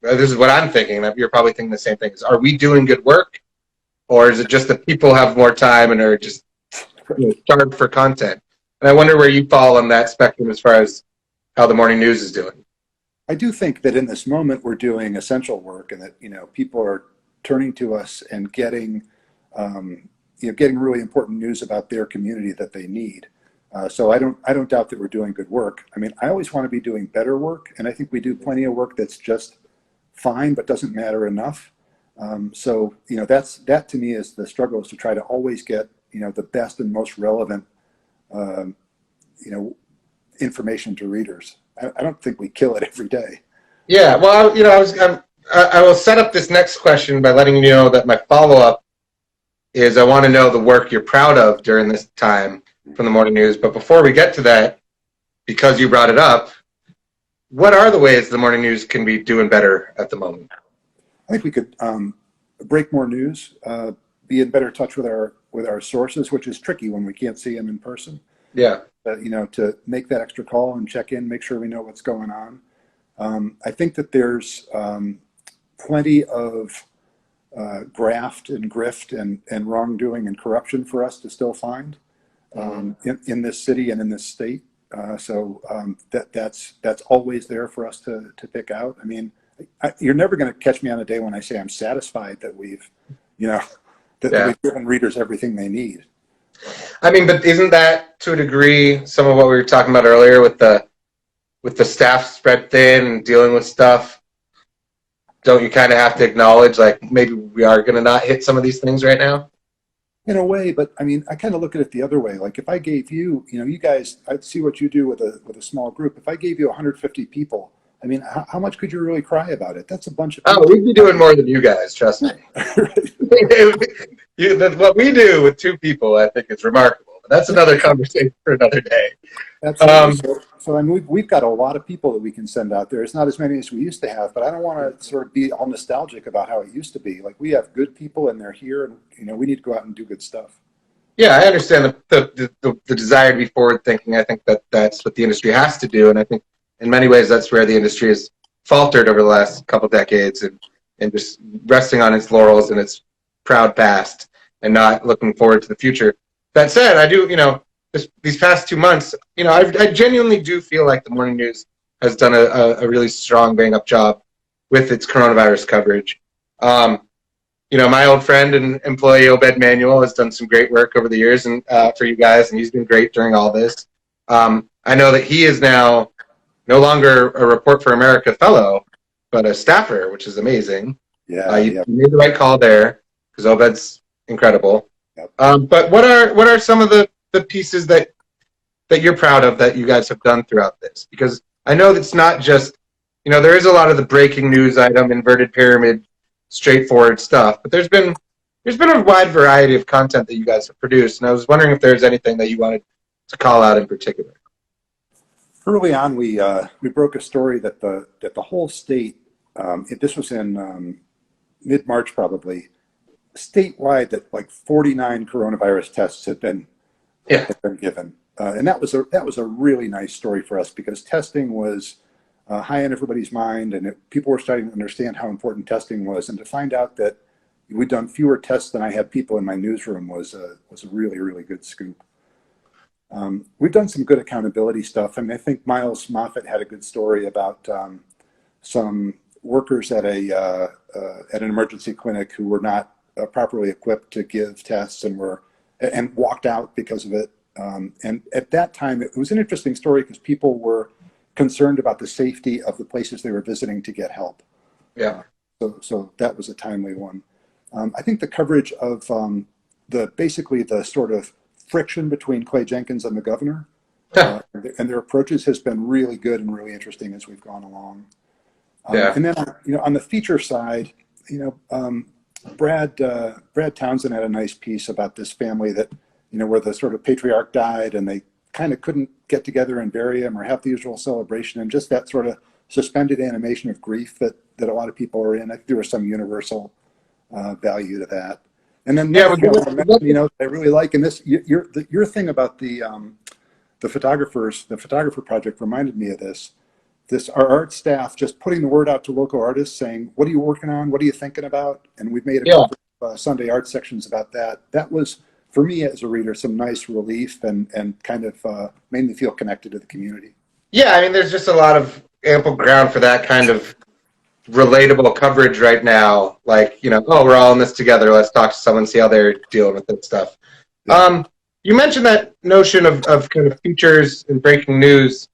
This is what I'm thinking. That you're probably thinking the same thing. Are we doing good work, or is it just that people have more time and are just starved for content? And I wonder where you fall on that spectrum as far as how the morning news is doing. I do think that in this moment we're doing essential work, and that people are turning to us and getting really important news about their community that they need. So I don't doubt that we're doing good work. I mean, I always want to be doing better work, and I think we do plenty of work that's just fine but doesn't matter enough. So that to me is the struggle, is to try to always get the best and most relevant um, you know information to readers. I don't think we kill it every day. Yeah. Well, I will set up this next question by letting you know that my follow up is I want to know the work you're proud of during this time from the morning news. But before we get to that, because you brought it up, what are the ways the morning news can be doing better at the moment? I think we could break more news, be in better touch with our sources, which is tricky when we can't see them in person. Yeah. To make that extra call and check in, make sure we know what's going on. I think that there's plenty of graft and grift and wrongdoing and corruption for us to still find in this city and in this state. That's always there for us to pick out. I mean, you're never going to catch me on a day when I say I'm satisfied that that we've given readers everything they need. I mean, but isn't that to a degree some of what we were talking about earlier with the staff spread thin and dealing with stuff? Don't you kind of have to acknowledge, like, maybe we are going to not hit some of these things right now? In a way, but I mean, I kind of look at it the other way. Like if I gave you, you guys, I'd see what you do with a small group. If I gave you 150 people, I mean, how much could you really cry about it? That's a bunch of people. Oh, we'd be doing more than you guys, trust me. What we do with 2 people, I think, is remarkable. But that's another conversation for another day. Absolutely. So I mean, we've got a lot of people that we can send out there. It's not as many as we used to have, but I don't want to sort of be all nostalgic about how it used to be. Like we have good people and they're here, and we need to go out and do good stuff. Yeah, I understand the desire to be forward thinking. I think that's what the industry has to do, and I think in many ways that's where the industry has faltered over the last couple decades, and just resting on its laurels and its proud past and not looking forward to the future. That said, I do, these past 2 months, I genuinely do feel like the morning news has done a really strong, bang-up job with its coronavirus coverage. My old friend and employee Obed Manuel has done some great work over the years and for you guys, and he's been great during all this. I know that he is now no longer a Report for America fellow, but a staffer, which is amazing. Yeah, you made the right call there because Obed's incredible. Yep. But what are some of the pieces that you're proud of that you guys have done throughout this? Because I know that's not just, there is a lot of the breaking news item, inverted pyramid, straightforward stuff, but there's been a wide variety of content that you guys have produced, and I was wondering if there's anything that you wanted to call out in particular. Early on, we broke a story that the whole state, this was in mid-March probably, statewide, that like 49 coronavirus tests had been given, and that was a really nice story for us because testing was high on everybody's mind, and people were starting to understand how important testing was, and to find out that we'd done fewer tests than I had people in my newsroom was a really, really good scoop. We've done some good accountability stuff. I mean, I think Miles Moffat had a good story about some workers at an emergency clinic who were not properly equipped to give tests and walked out because of it. And at that time, it was an interesting story because people were concerned about the safety of the places they were visiting to get help. Yeah. So that was a timely one. I think the coverage of basically the sort of friction between Clay Jenkins and the governor and their approaches has been really good and really interesting as we've gone along. And then on the feature side, Brad Townsend had a nice piece about this family that where the sort of patriarch died and they kind of couldn't get together and bury him or have the usual celebration, and just that sort of suspended animation of grief that a lot of people are in. I think there was some universal value to that. And then I really like, and this your thing about the photographer project reminded me of this. Our art staff just putting the word out to local artists saying, what are you working on? What are you thinking about? And we've made a couple of Sunday art sections about that. That was, for me as a reader, some nice relief and kind of made me feel connected to the community. Yeah, I mean, there's just a lot of ample ground for that kind of relatable coverage right now. Like, we're all in this together. Let's talk to someone, see how they're dealing with that stuff. Yeah. You mentioned that notion of kind of features and breaking news.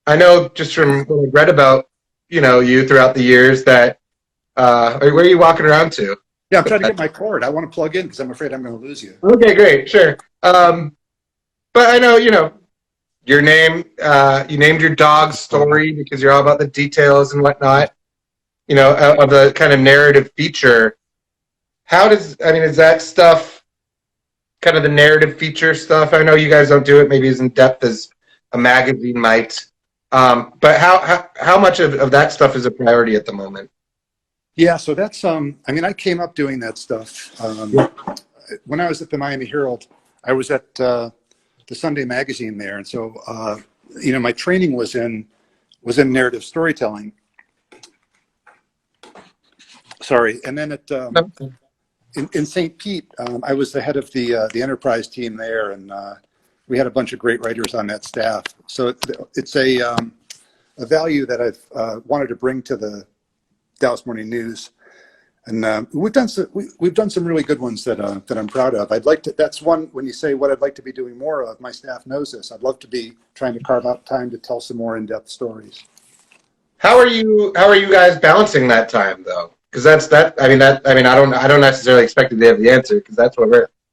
I know just from what I read about, you throughout the years that, where are you walking around to? Yeah, I'm trying to get my cord. I want to plug in because I'm afraid I'm going to lose you. Okay, great, sure. But I know, your name, you named your dog Story because you're all about the details and whatnot, of the kind of narrative feature. Is that stuff kind of the narrative feature stuff? I know you guys don't do it maybe as in depth as a magazine might. But how much of that stuff is a priority at the moment? Yeah, so that's I came up doing that stuff. When I was at the Miami Herald, I was at the Sunday magazine there, and so my training was in narrative storytelling. Sorry, and then in St. Pete, I was the head of the enterprise team there, and we had a bunch of great writers on that staff. So it's a value that I've wanted to bring to the Dallas Morning News, and we've done some really good ones that I'm proud of. I'd like to. That's one when you say what I'd like to be doing more of. My staff knows this. I'd love to be trying to carve out time to tell some more in-depth stories. How are you guys balancing that time though? Because I don't necessarily expect you to have the answer, because that's what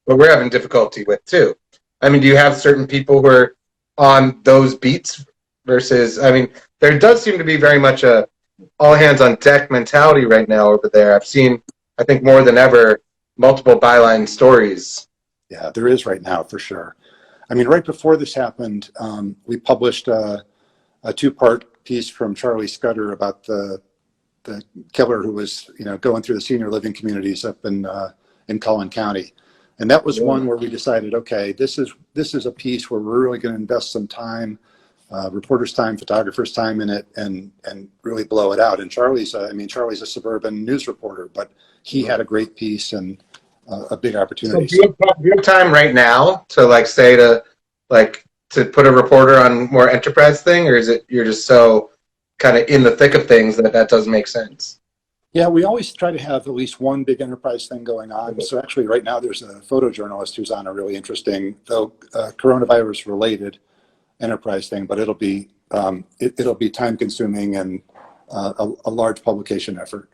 we're having difficulty with too. I mean, do you have certain people who are on those beats versus? I mean, there does seem to be very much a all hands on deck mentality right now over there. I've seen, I think more than ever, multiple byline stories. Yeah, there is right now for sure. I mean, right before this happened, we published a two-part piece from Charlie Scudder about the killer who was, going through the senior living communities up in Collin County, and that was one where we decided, okay, this is a piece where we're really going to invest some time, reporters' time, photographers' time in it, and really blow it out. And Charlie's a suburban news reporter, but he had a great piece and a big opportunity. So do you have time right now to to put a reporter on more enterprise thing, or is it you're just so kind of in the thick of things that doesn't make sense? Yeah, we always try to have at least one big enterprise thing going on. So actually right now there's a photojournalist who's on a really interesting, though coronavirus related enterprise thing, but it'll be time consuming and a large publication effort.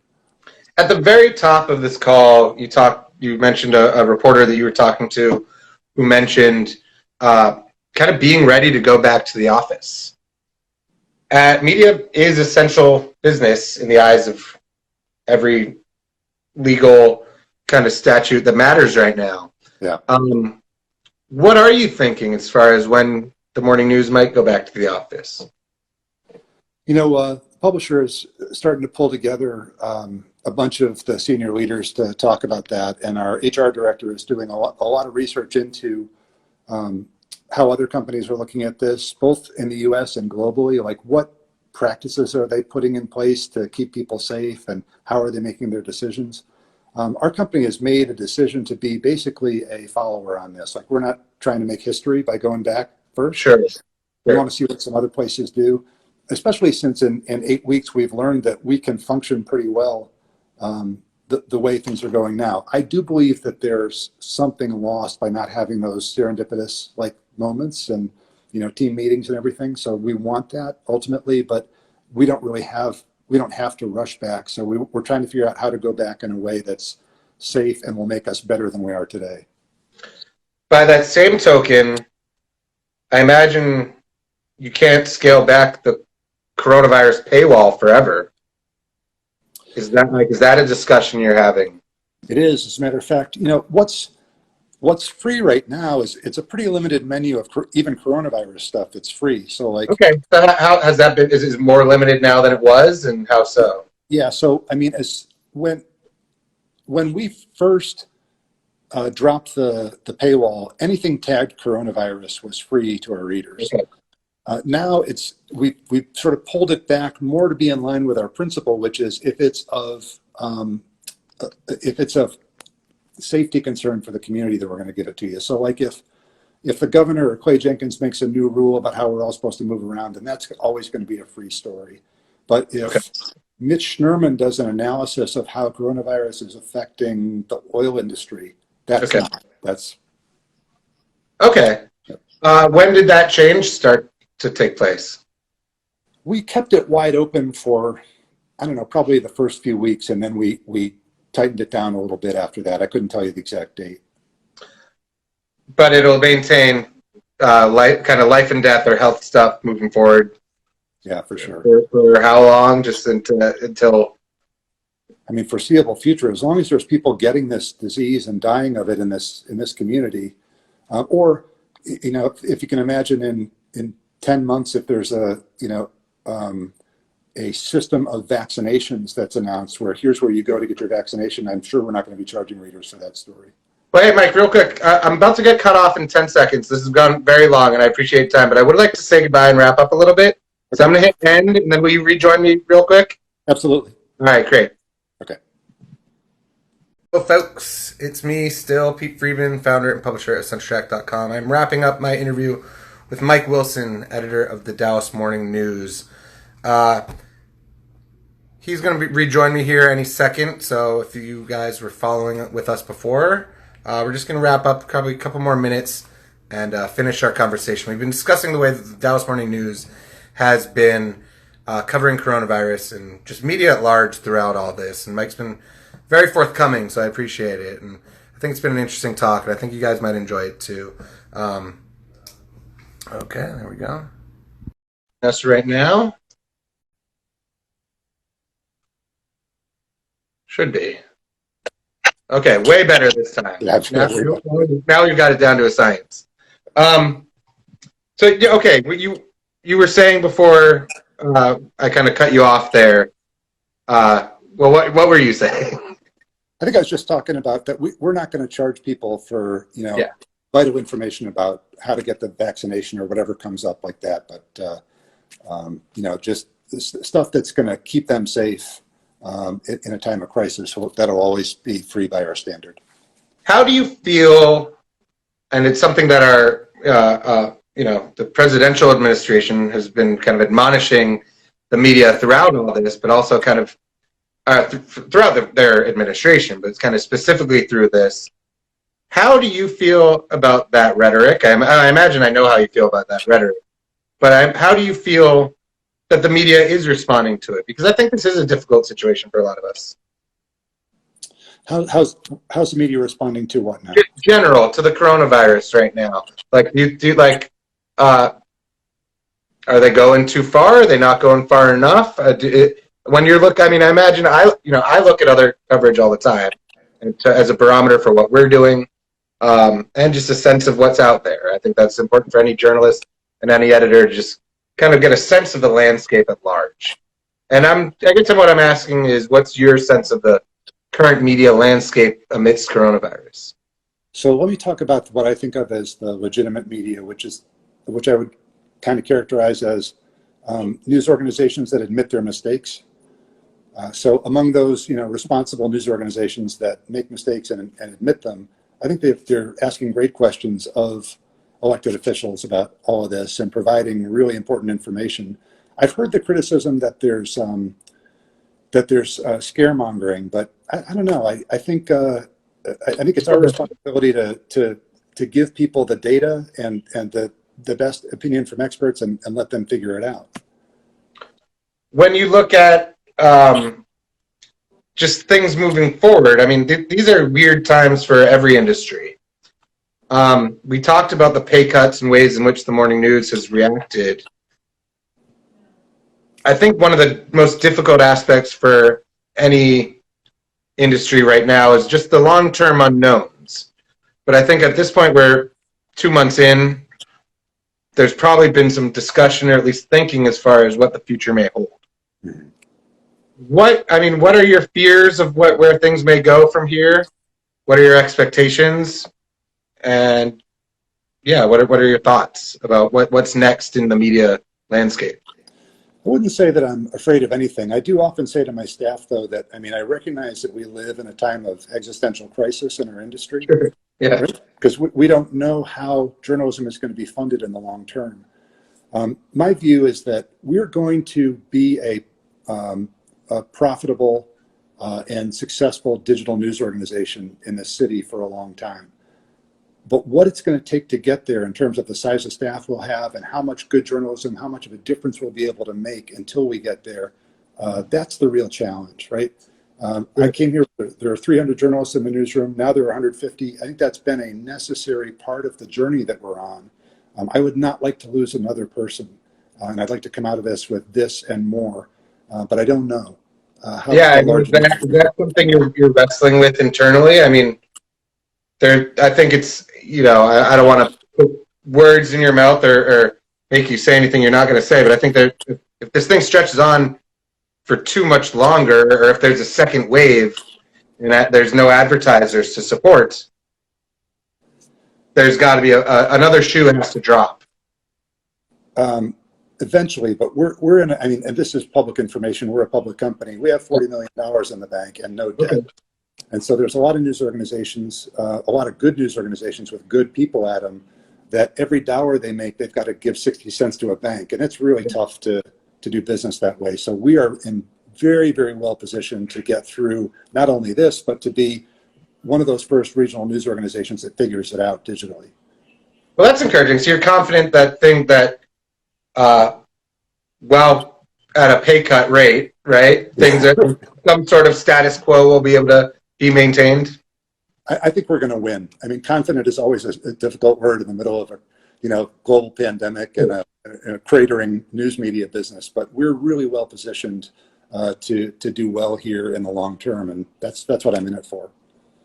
At the very top of this call, you mentioned a reporter that you were talking to who mentioned kind of being ready to go back to the office. Media is essential business in the eyes of every legal kind of statute that matters right now. Yeah. What are you thinking as far as when the morning news might go back to the office? The publisher is starting to pull together a bunch of the senior leaders to talk about that, and our HR director is doing a lot of research into how other companies are looking at this, both in the U.S. and globally. Like, what practices are they putting in place to keep people safe, and how are they making their decisions? Our company has made a decision to be basically a follower on this. Like, we're not trying to make history by going back first. Sure. We want to see what some other places do, especially since in 8 weeks we've learned that we can function pretty well the way things are going now. I do believe that there's something lost by not having those serendipitous moments and team meetings and everything. So we want that ultimately, but we don't have to rush back. So we're trying to figure out how to go back in a way that's safe and will make us better than we are today. By that same token, I imagine you can't scale back the coronavirus paywall forever. Is that a discussion you're having? It is. As a matter of fact, what's free right now is it's a pretty limited menu of even coronavirus stuff. It's free. So okay. So how has that been? Is it more limited now than it was, and how so? Yeah. So I mean, when we first dropped the paywall, anything tagged coronavirus was free to our readers. Okay. Now we've sort of pulled it back more to be in line with our principle, which is if it's of safety concern for the community, that we're going to give it to you. So if the governor or Clay Jenkins makes a new rule about how we're all supposed to move around, then that's always going to be a free story. But if Mitch Schnurman does an analysis of how coronavirus is affecting the oil industry, that's not. That's okay. When did that change start to take place? We kept it wide open for, I don't know, probably the first few weeks, and then we tightened it down a little bit after that. I couldn't tell you the exact date. But it'll maintain kind of life and death or health stuff moving forward. Yeah, for sure. For how long? Just until. I mean, foreseeable future. As long as there's people getting this disease and dying of it in this community, or if you can imagine in 10 months, if there's a system of vaccinations that's announced where here's where you go to get your vaccination, I'm sure we're not going to be charging readers for that story. Well, hey, Mike, real quick. I'm about to get cut off in 10 seconds. This has gone very long, and I appreciate your time, but I would like to say goodbye and wrap up a little bit. So I'm going to hit end, and then will you rejoin me real quick? Absolutely. All right, great. Okay. Hello, folks. It's me still, Pete Friedman, founder and publisher at CentralTrack.com. I'm wrapping up my interview with Mike Wilson, editor of the Dallas Morning News. He's going to rejoin me here any second, so if you guys were following with us before, we're just going to wrap up probably a couple more minutes and finish our conversation. We've been discussing the way that the Dallas Morning News has been covering coronavirus and just media at large throughout all this, and Mike's been very forthcoming, so I appreciate it, and I think it's been an interesting talk, and I think you guys might enjoy it too. Okay, there we go. That's right now. Should be. Okay, way better this time. Now you've got it down to a science. Okay, you were saying before I kind of cut you off there. Well, what were you saying? I think I was just talking about that we're not going to charge people for, vital information about how to get the vaccination or whatever comes up like that. But, just stuff that's going to keep them safe in a time of crisis, that'll always be free by our standard. How do you feel, and it's something that the presidential administration has been kind of admonishing the media throughout all this, but also kind of throughout their administration, but it's kind of specifically through this. How do you feel about that rhetoric? I imagine I know how you feel about that rhetoric, but how do you feel that the media is responding to it? Because I think this is a difficult situation for a lot of us. How's the media responding to what now? General, to the coronavirus right now. Like, are they going too far? Are they not going far enough? When you're I imagine I look at other coverage all the time as a barometer for what we're doing, and just a sense of what's out there. I think that's important for any journalist and any editor to just kind of get a sense of the landscape at large. And I guess what I'm asking is, what's your sense of the current media landscape amidst coronavirus? So let me talk about what I think of as the legitimate media, which I would kind of characterize as news organizations that admit their mistakes. So among those, responsible news organizations that make mistakes and admit them, I think they're asking great questions of elected officials about all of this and providing really important information. I've heard the criticism that there's scaremongering, but I don't know. I think it's our responsibility to give people the data and the best opinion from experts and let them figure it out. When you look at just things moving forward, these are weird times for every industry. We talked about the pay cuts and ways in which the morning news has reacted. I think one of the most difficult aspects for any industry right now is just the long-term unknowns. But I think at this point, we're 2 months in, there's probably been some discussion, or at least thinking, as far as what the future may hold. Mm-hmm. What are your fears of where things may go from here? What are your expectations? And what are your thoughts about what's next in the media landscape? I wouldn't say that I'm afraid of anything. I do often say to my staff, though, that I recognize that we live in a time of existential crisis in our industry. Sure. Yeah. Because we don't know how journalism is going to be funded in the long term. My view is that we're going to be a profitable and successful digital news organization in this city for a long time. But what it's going to take to get there in terms of the size of staff we'll have and how much good journalism, how much of a difference we'll be able to make until we get there, that's the real challenge, right? I came here, there are 300 journalists in the newsroom, now there are 150. I think that's been a necessary part of the journey that we're on. I would not like to lose another person, and I'd like to come out of this with this and more, but I don't know. Is that something you're wrestling with internally? I think it's, I don't want to put words in your mouth or make you say anything you're not going to say, but I think that if this thing stretches on for too much longer, or if there's a second wave and that there's no advertisers to support, there's got to be another shoe has to drop. Eventually, but we're in. I mean, and this is public information. We're a public company. We have $40 million in the bank and no debt. Okay. And so there's a lot of news organizations, a lot of good news organizations with good people at them. That every dollar they make, they've got to give 60 cents to a bank, and it's really tough to do business that way. So we are in very, very well positioned to get through not only this, but to be one of those first regional news organizations that figures it out digitally. Well, that's encouraging. So you're confident that well, at a pay cut rate, right? Things are some sort of status quo will be able to be maintained. I think we're going to win. I mean, confident is always a difficult word in the middle of a global pandemic and a cratering news media business, but we're really well positioned to do well here in the long term, and that's what I'm in it for.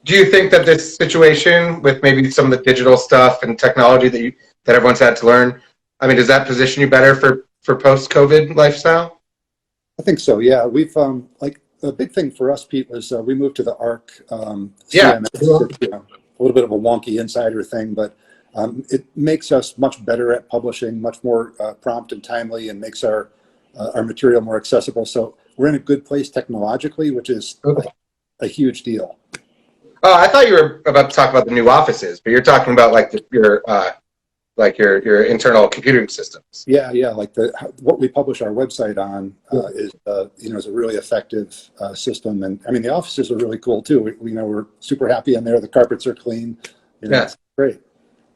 Do you think that this situation with maybe some of the digital stuff and technology that everyone's had to learn, I mean, does that position you better for post-COVID lifestyle? I think so. Yeah, we've like the big thing for us, Pete, was we moved to the ARC. Yeah, CMS, a little bit of a wonky insider thing, but it makes us much better at publishing, much more prompt and timely, and makes our material more accessible. So we're in a good place technologically, which is a huge deal. Oh, I thought you were about to talk about the new offices, but you're talking about like your internal computing systems. Yeah, like what we publish our website on is a really effective system, and I mean the offices are really cool too. We're super happy in there. The carpets are clean. It's great.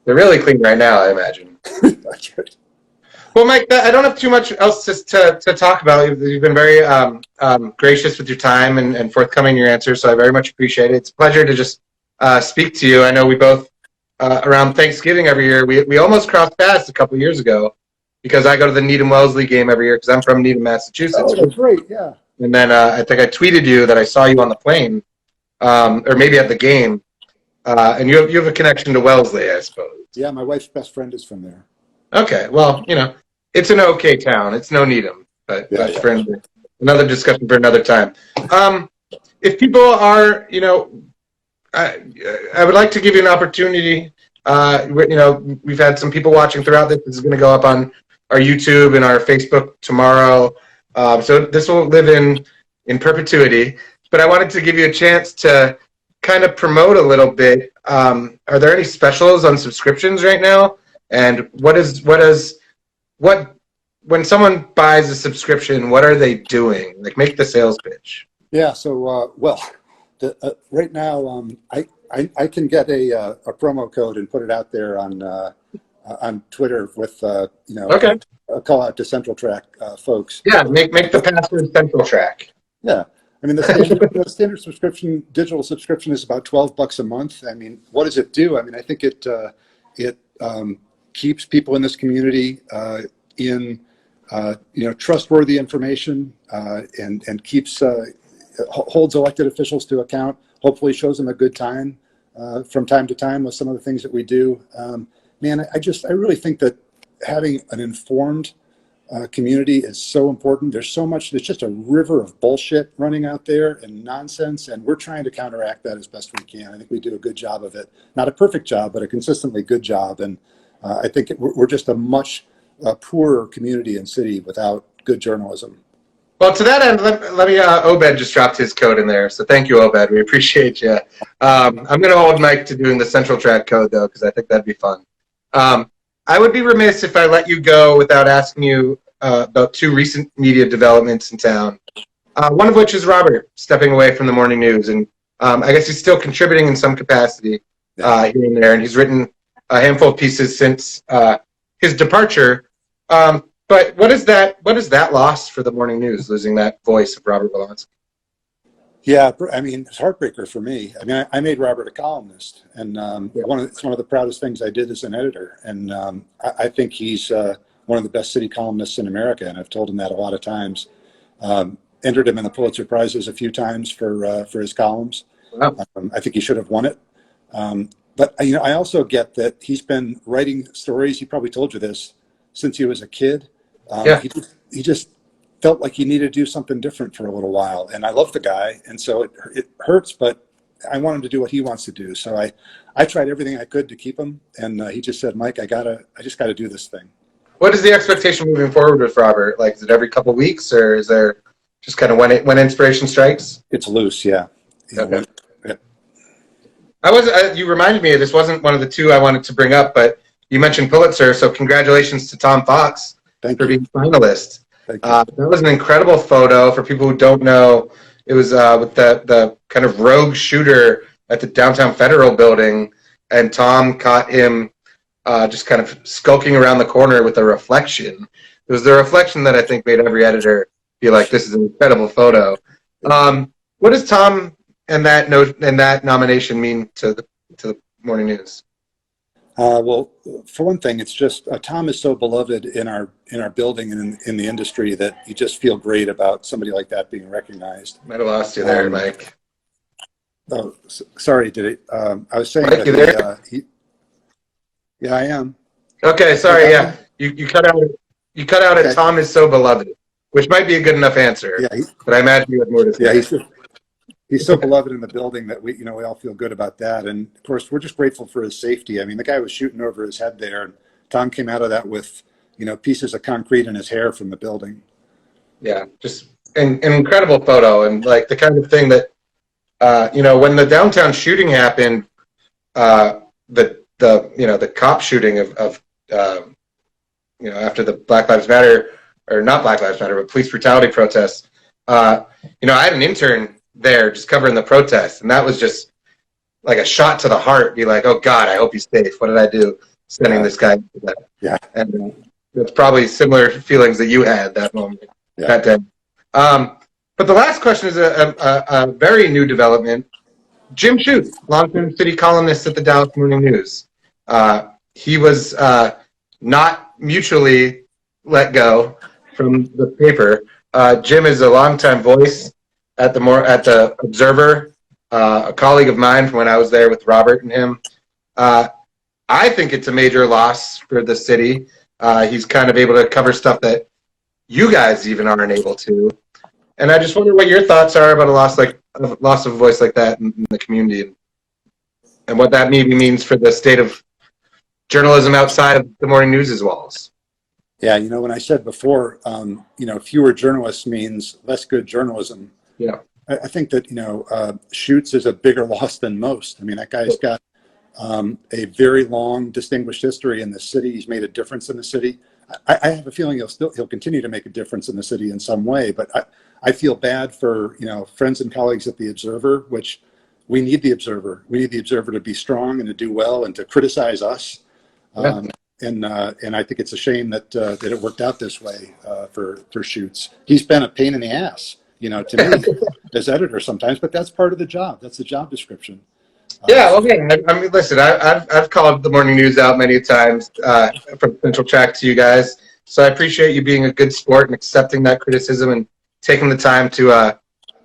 They're really clean right now, I imagine. Well, Mike, I don't have too much else to talk about. You've been very gracious with your time and forthcoming in your answers, so I very much appreciate it. It's a pleasure to just speak to you. I know we both, around Thanksgiving every year, we almost crossed paths a couple of years ago because I go to the Needham-Wellesley game every year because I'm from Needham, Massachusetts. Oh, that's great, yeah. And then I think I tweeted you that I saw you on the plane, or maybe at the game, and you have a connection to Wellesley, I suppose. Yeah, my wife's best friend is from there. Okay, well, it's an okay town. It's no Needham, but that's for another discussion for another time. If people are, I would like to give you an opportunity. We've had some people watching throughout this. This is going to go up on our YouTube and our Facebook tomorrow. So this will live in perpetuity. But I wanted to give you a chance to kind of promote a little bit. Are there any specials on subscriptions right now? And when someone buys a subscription, what are they doing? Like, make the sales pitch. Yeah. So, right now, I can get a promo code and put it out there on Twitter with a call out to Central Track folks. Yeah, make the password Central Track. Yeah. I mean, the standard subscription, digital subscription, is about $12 a month. I mean, what does it do? I mean, I think it keeps people in this community in trustworthy information and keeps holds elected officials to account. Hopefully, shows them a good time from time to time with some of the things that we do. I really think that having an informed community is so important. There's so much. There's just a river of bullshit running out there and nonsense, and we're trying to counteract that as best we can. I think we do a good job of it. Not a perfect job, but a consistently good job. And I think we're just a much poorer community and city without good journalism. Well, to that end, let me. Obed just dropped his code in there, so thank you, Obed. We appreciate you. I'm going to hold Mike to doing the Central Track code though, because I think that'd be fun. I would be remiss if I let you go without asking you about two recent media developments in town. One of which is Robert stepping away from the morning news, and I guess he's still contributing in some capacity here and there, and he's written a handful of pieces since his departure. But what is that loss for the morning news, losing that voice of Robert Bolonsky? Yeah, I mean, it's heartbreaker for me. I mean, I made Robert a columnist, and it's one of the proudest things I did as an editor. And I think he's one of the best city columnists in America, and I've told him that a lot of times. Entered him in the Pulitzer Prizes a few times for his columns. Wow. I think he should have won it. But I also get that he's been writing stories. He probably told you this since he was a kid. He just felt like he needed to do something different for a little while, and I love the guy, and so it hurts, but I want him to do what he wants to do. So I tried everything I could to keep him, and he just said, Mike, I just gotta do this thing. What is the expectation moving forward with Robert? Like, is it every couple of weeks, or is there just kind of when inspiration strikes? It's loose, yeah. Okay. You reminded me, this wasn't one of the two I wanted to bring up, but you mentioned Pulitzer, so congratulations to Tom Fox for being finalist. That was an incredible photo. For people who don't know, it was with the kind of rogue shooter at the downtown Federal building, and Tom caught him just kind of skulking around the corner with a reflection. It was the reflection that I think made every editor feel like this is an incredible photo. What does Tom and that nomination mean to the Morning News? Well, for one thing, it's just Tom is so beloved in our building and in the industry that you just feel great about somebody like that being recognized. Might have lost you there, Mike. Oh, sorry. Did it? I was saying Mike, that you there? Yeah, I am. Okay, sorry. Yeah, you cut out. You cut out at Tom is so beloved, which might be a good enough answer. Yeah, but I imagine you had more to say. Yeah, he's so beloved in the building that we all feel good about that. And of course, we're just grateful for his safety. I mean, the guy was shooting over his head there, and Tom came out of that with pieces of concrete in his hair from the building. Yeah, just an incredible photo, and like the kind of thing that when the downtown shooting happened, the cop shooting of after the Black Lives Matter, or not Black Lives Matter, but police brutality protests. I had an intern there just covering the protests, and that was just like a shot to the heart. Be like, oh God, I hope he's safe. What did I do sending this guy to that? Yeah, and it's probably similar feelings that you had that moment, that day. But the last question is a very new development. Jim Shute, long-term city columnist at the Dallas Morning News. He was not mutually let go from the paper. Jim is a longtime voice at the Observer, a colleague of mine from when I was there with Robert and him. I think it's a major loss for the city. He's kind of able to cover stuff that you guys even aren't able to. And I just wonder what your thoughts are about a loss of voice like that in the community, and what that maybe means for the state of journalism outside of the Morning News' walls. Yeah, when I said before, fewer journalists means less good journalism. Yeah, I think that Schutz is a bigger loss than most. I mean, that guy's got a very long, distinguished history in the city. He's made a difference in the city. I have a feeling he'll continue to make a difference in the city in some way. But I feel bad for friends and colleagues at the Observer, which we need the Observer. We need the Observer to be strong and to do well and to criticize us. Yeah. And I think it's a shame that it worked out this way for Schutz. He's been a pain in the ass, to me as editor sometimes, but that's part of the job. That's the job description. Yeah, okay. I mean, listen, I've called the Morning News out many times from Central Track to you guys, so I appreciate you being a good sport and accepting that criticism and taking the time to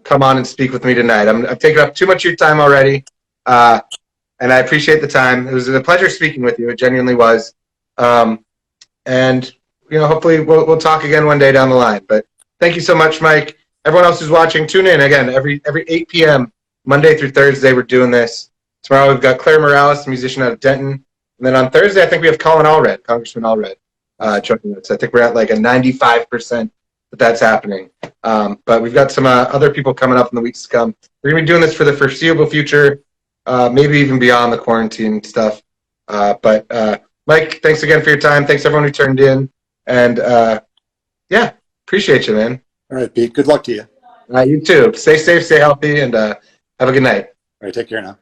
come on and speak with me tonight. I've taken up too much of your time already, and I appreciate the time. It was a pleasure speaking with you. It genuinely was. And hopefully we'll talk again one day down the line. But thank you so much, Mike. Everyone else who's watching, tune in again every 8 p.m. Monday through Thursday. We're doing this. Tomorrow we've got Claire Morales, a musician out of Denton, and then on Thursday I think we have Colin Allred, Congressman Allred, joining us. I think we're at like a 95% that's happening. But we've got some other people coming up in the weeks to come. We're gonna be doing this for the foreseeable future, maybe even beyond the quarantine stuff. But Mike, thanks again for your time. Thanks everyone who turned in, and appreciate you, man. All right, Pete. Good luck to you. You too. Stay safe, stay healthy, and have a good night. All right, take care now.